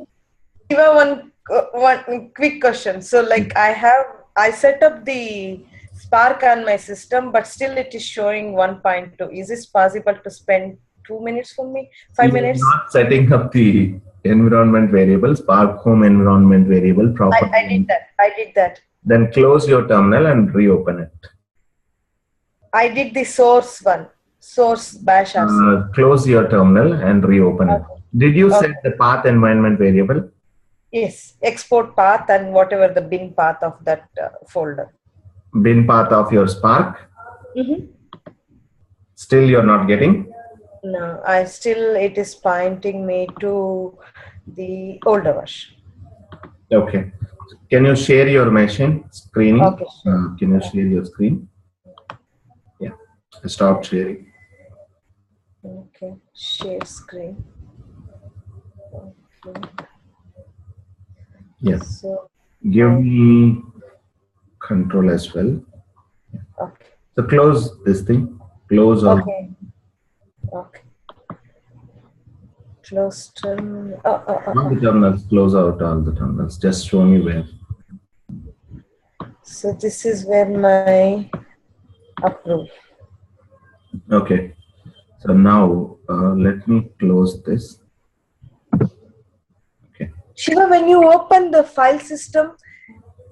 Shiva, one quick question. So, like, I set up the Spark on my system, but still it is showing 1.2. Is this possible to spend 2 minutes for me? 5 You're minutes? not setting up the environment variable, Spark home environment variable properly. I did that. Then close your terminal and reopen it. I did the source one. Source bash RC. Close your terminal and reopen it. Did you set the path environment variable? Yes, export path and whatever the bin path of that folder. Bin path of your Spark? Still you're not getting? No, it is pointing me to the older version. Okay. Can you share your machine screening? Okay, sure. Can you share your screen? Yeah. Stop sharing. Okay, share screen. Okay. Yes. So, give me control as well. okay. So close this thing. Close all. Okay. Okay. Close terminal. All the terminals, close out all the terminals. Just show me where. So this is where my approve. Okay. So now let me close this. Okay. Shiva, when you open the file system,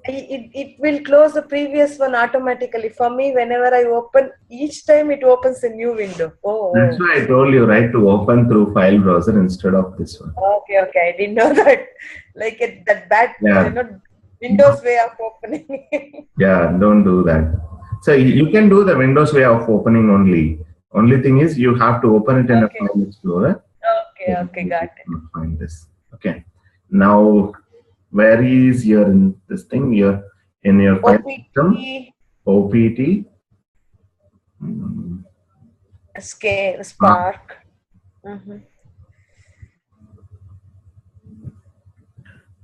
it will close the previous one automatically. For me, whenever I open, each time it opens a new window. That's why I told you, right, to open through file browser instead of this one. Okay. I didn't know that. Like that bad, Yeah. Windows way of opening. Yeah, don't do that. So you can do the Windows way of opening only. Only thing is you have to open it in a Okay. file explorer. Okay, got it. Find this. Okay. Now, where is your this thing? You're in your file system. OPT. Scale, Spark.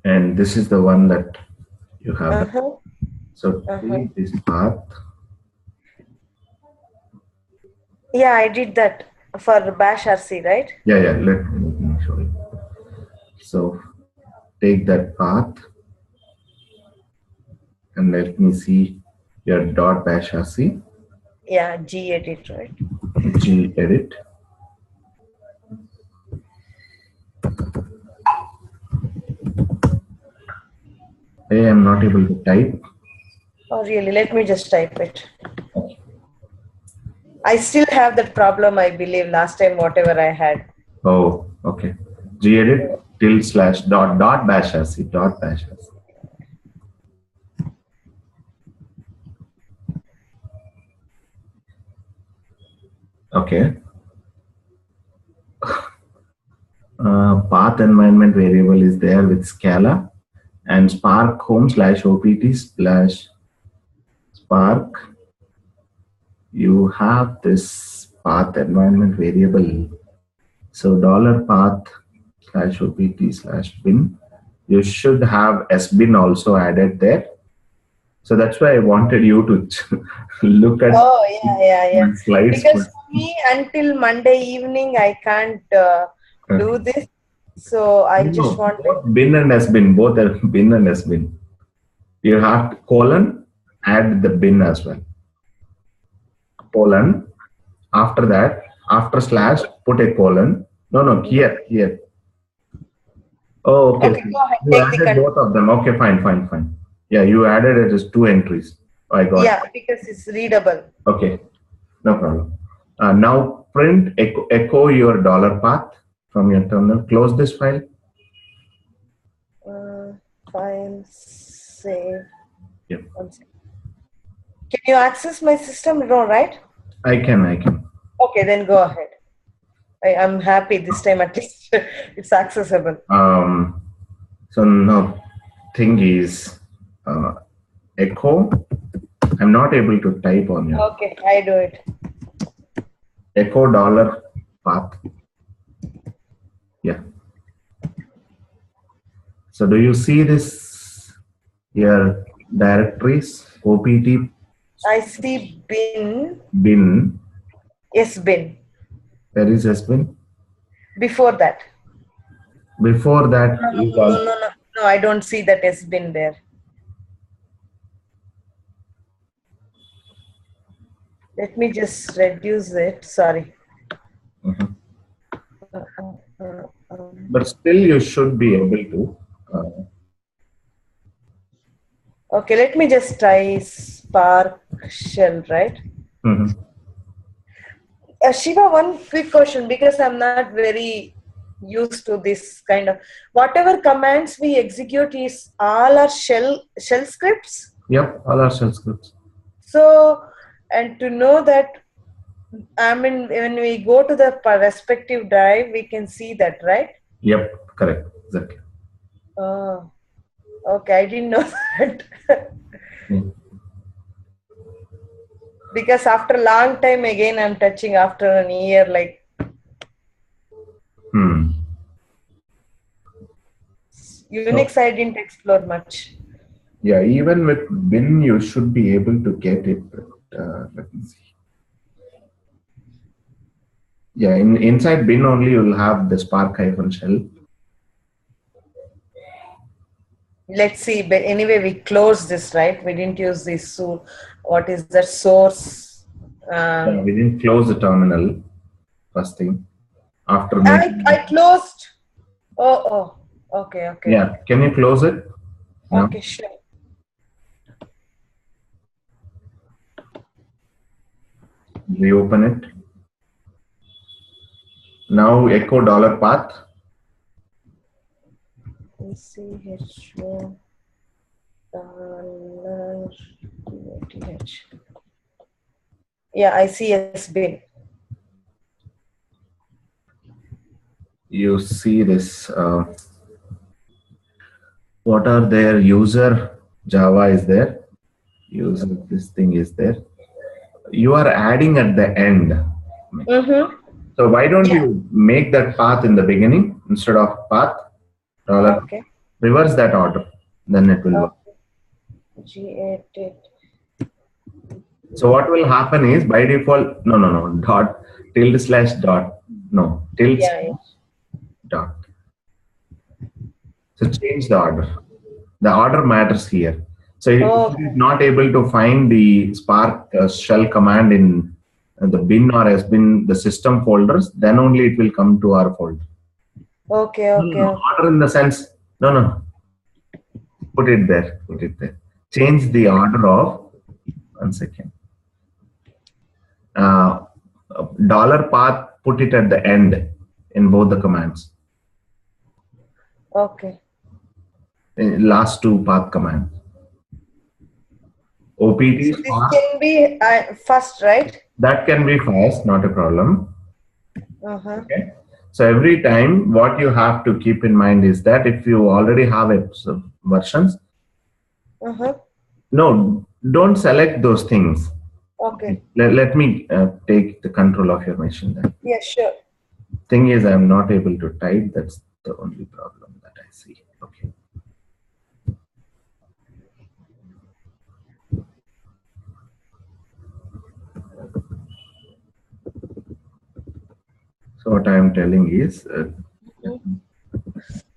And this is the one that you have. So take this path. Yeah, I did that for bash RC, right? Yeah. Let me show you. So take that path and let me see your dot bash RC. Yeah, gedit, right? Gedit. I am not able to type. Oh, really? Let me just type it. I still have that problem, I believe, last time, whatever I had. Oh, okay. Gedit / dot bash RC. Dot bash RC. Okay. Path environment variable is there with Scala and Spark home / OPT / Spark. You have this path environment variable. So $path / OPT / bin. You should have sbin also added there. So that's why I wanted you to look at yeah. slides. Because for me, until Monday evening, I can't do this. So I just want bin and sbin, both are bin and sbin. You have to colon, add the bin as well. Colon. After that, after slash, put a colon. No, here. Oh, okay. Okay, go ahead. You added both of them. Okay, fine. Yeah, you added it as 2 entries. I got it. Yeah, because it's readable. Okay, no problem. Now print echo your $path from your terminal. Close this file. File, save. Yep. Can you access my system? No, right? I can. Okay, then go ahead. I'm happy this time at least it's accessible. So now thing is echo. I'm not able to type on you. Okay, I do it. Echo $path. Yeah. So do you see this here directories? OPT. I see bin. Bin. Yes, bin. Where is sbin? Before that. Before that. No, I don't see that S bin there. Let me just reduce it. Sorry. But still, you should be able to. Okay, let me just try Spark shell, right? Shiva, one quick question, because I'm not very used to this kind of. Whatever commands we execute is all our shell scripts. Yep, all are shell scripts. So, and to know that, I mean, when we go to the respective drive, we can see that, right? Yep, correct, exactly. Oh, okay, I didn't know that. Because after a long time again, I'm touching after an year, like. Unix, I didn't explore much. Yeah, even with bin, you should be able to get it. But, let me see. Yeah, inside bin only you'll have the spark-shell. Let's see, but anyway, we closed this, right? We didn't use this. So, what is the source? Yeah, we didn't close the terminal first thing after making. I closed. Oh, okay. Yeah, can you close it? No. Okay, sure. Reopen it. Now echo $path. $CH dollar $TH. Yeah, I see S bin. You see this. What are their user? Java is there. User, this thing is there. You are adding at the end. Mm-hmm. So why don't you make that path in the beginning instead of path? Okay. Reverse that order. Then it will work. G8. So what will happen is by default, no, dot, tilde slash dot, no, tilde Yeah. dot. So change the order. The order matters here. So if it is not able to find the Spark shell command in the bin or has been the system folders, then only it will come to our folder. Okay. No, order in the sense, no. Put it there. Change the order of, one second. $path, put it at the end in both the commands. Okay. Last two path commands. OPT. So this can be first, right? That can be fast, not a problem. Okay. So every time what you have to keep in mind is that if you already have versions, no, don't select those things. Okay. Let me take the control of your machine then. Yeah, sure. Thing is, I'm not able to type. That's the only problem that I see. Okay. So what I am telling is,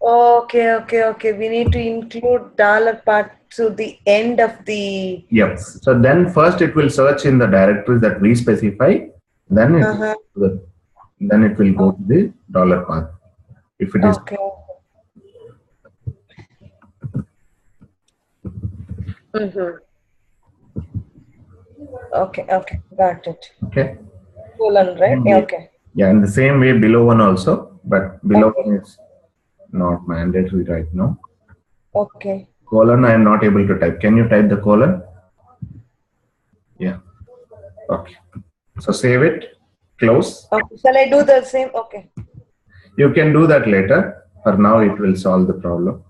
Okay. We need to include $part to the end of the. yep. So then first it will search in the directories that we specify. Then it will go to the $path. If it is Okay, got it. Okay. Colon, right? Okay. Yeah, in the same way below one also, but below one is not mandatory right now. Okay. Colon I am not able to type. Can you type the colon? Yeah. Okay. So save it. Close. Okay. Shall I do the same? Okay. You can do that later. For now, it will solve the problem.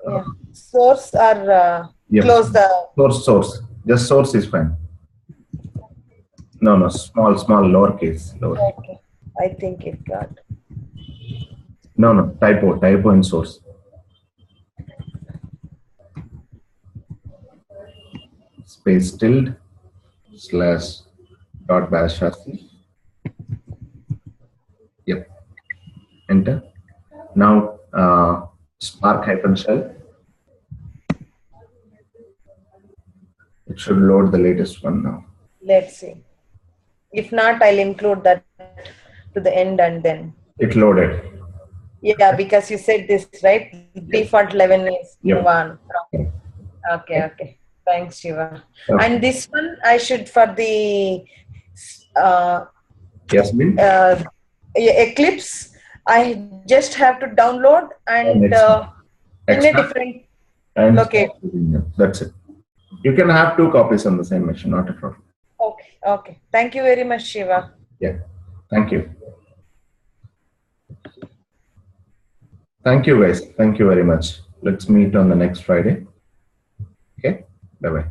Yeah. Source or close the source. Just source is fine. No, small, lowercase. Okay. I think it got. No, typo in source. Space tilde slash dot bash rc. Yep. Enter. Now Spark -shell. It should load the latest one now. Let's see. If not, I'll include that to the end and then. It loaded. Yeah, because you said this, right? Default 11 is 1. Okay. Thanks, Shiva. Okay. And this one, I should for the Yasmin? Eclipse, I just have to download and in a different location. That's it. You can have 2 copies on the same machine, not a problem. Okay. Thank you very much, Shiva. Yeah. Thank you. Thank you, guys. Thank you very much. Let's meet on the next Friday. Okay. Bye-bye.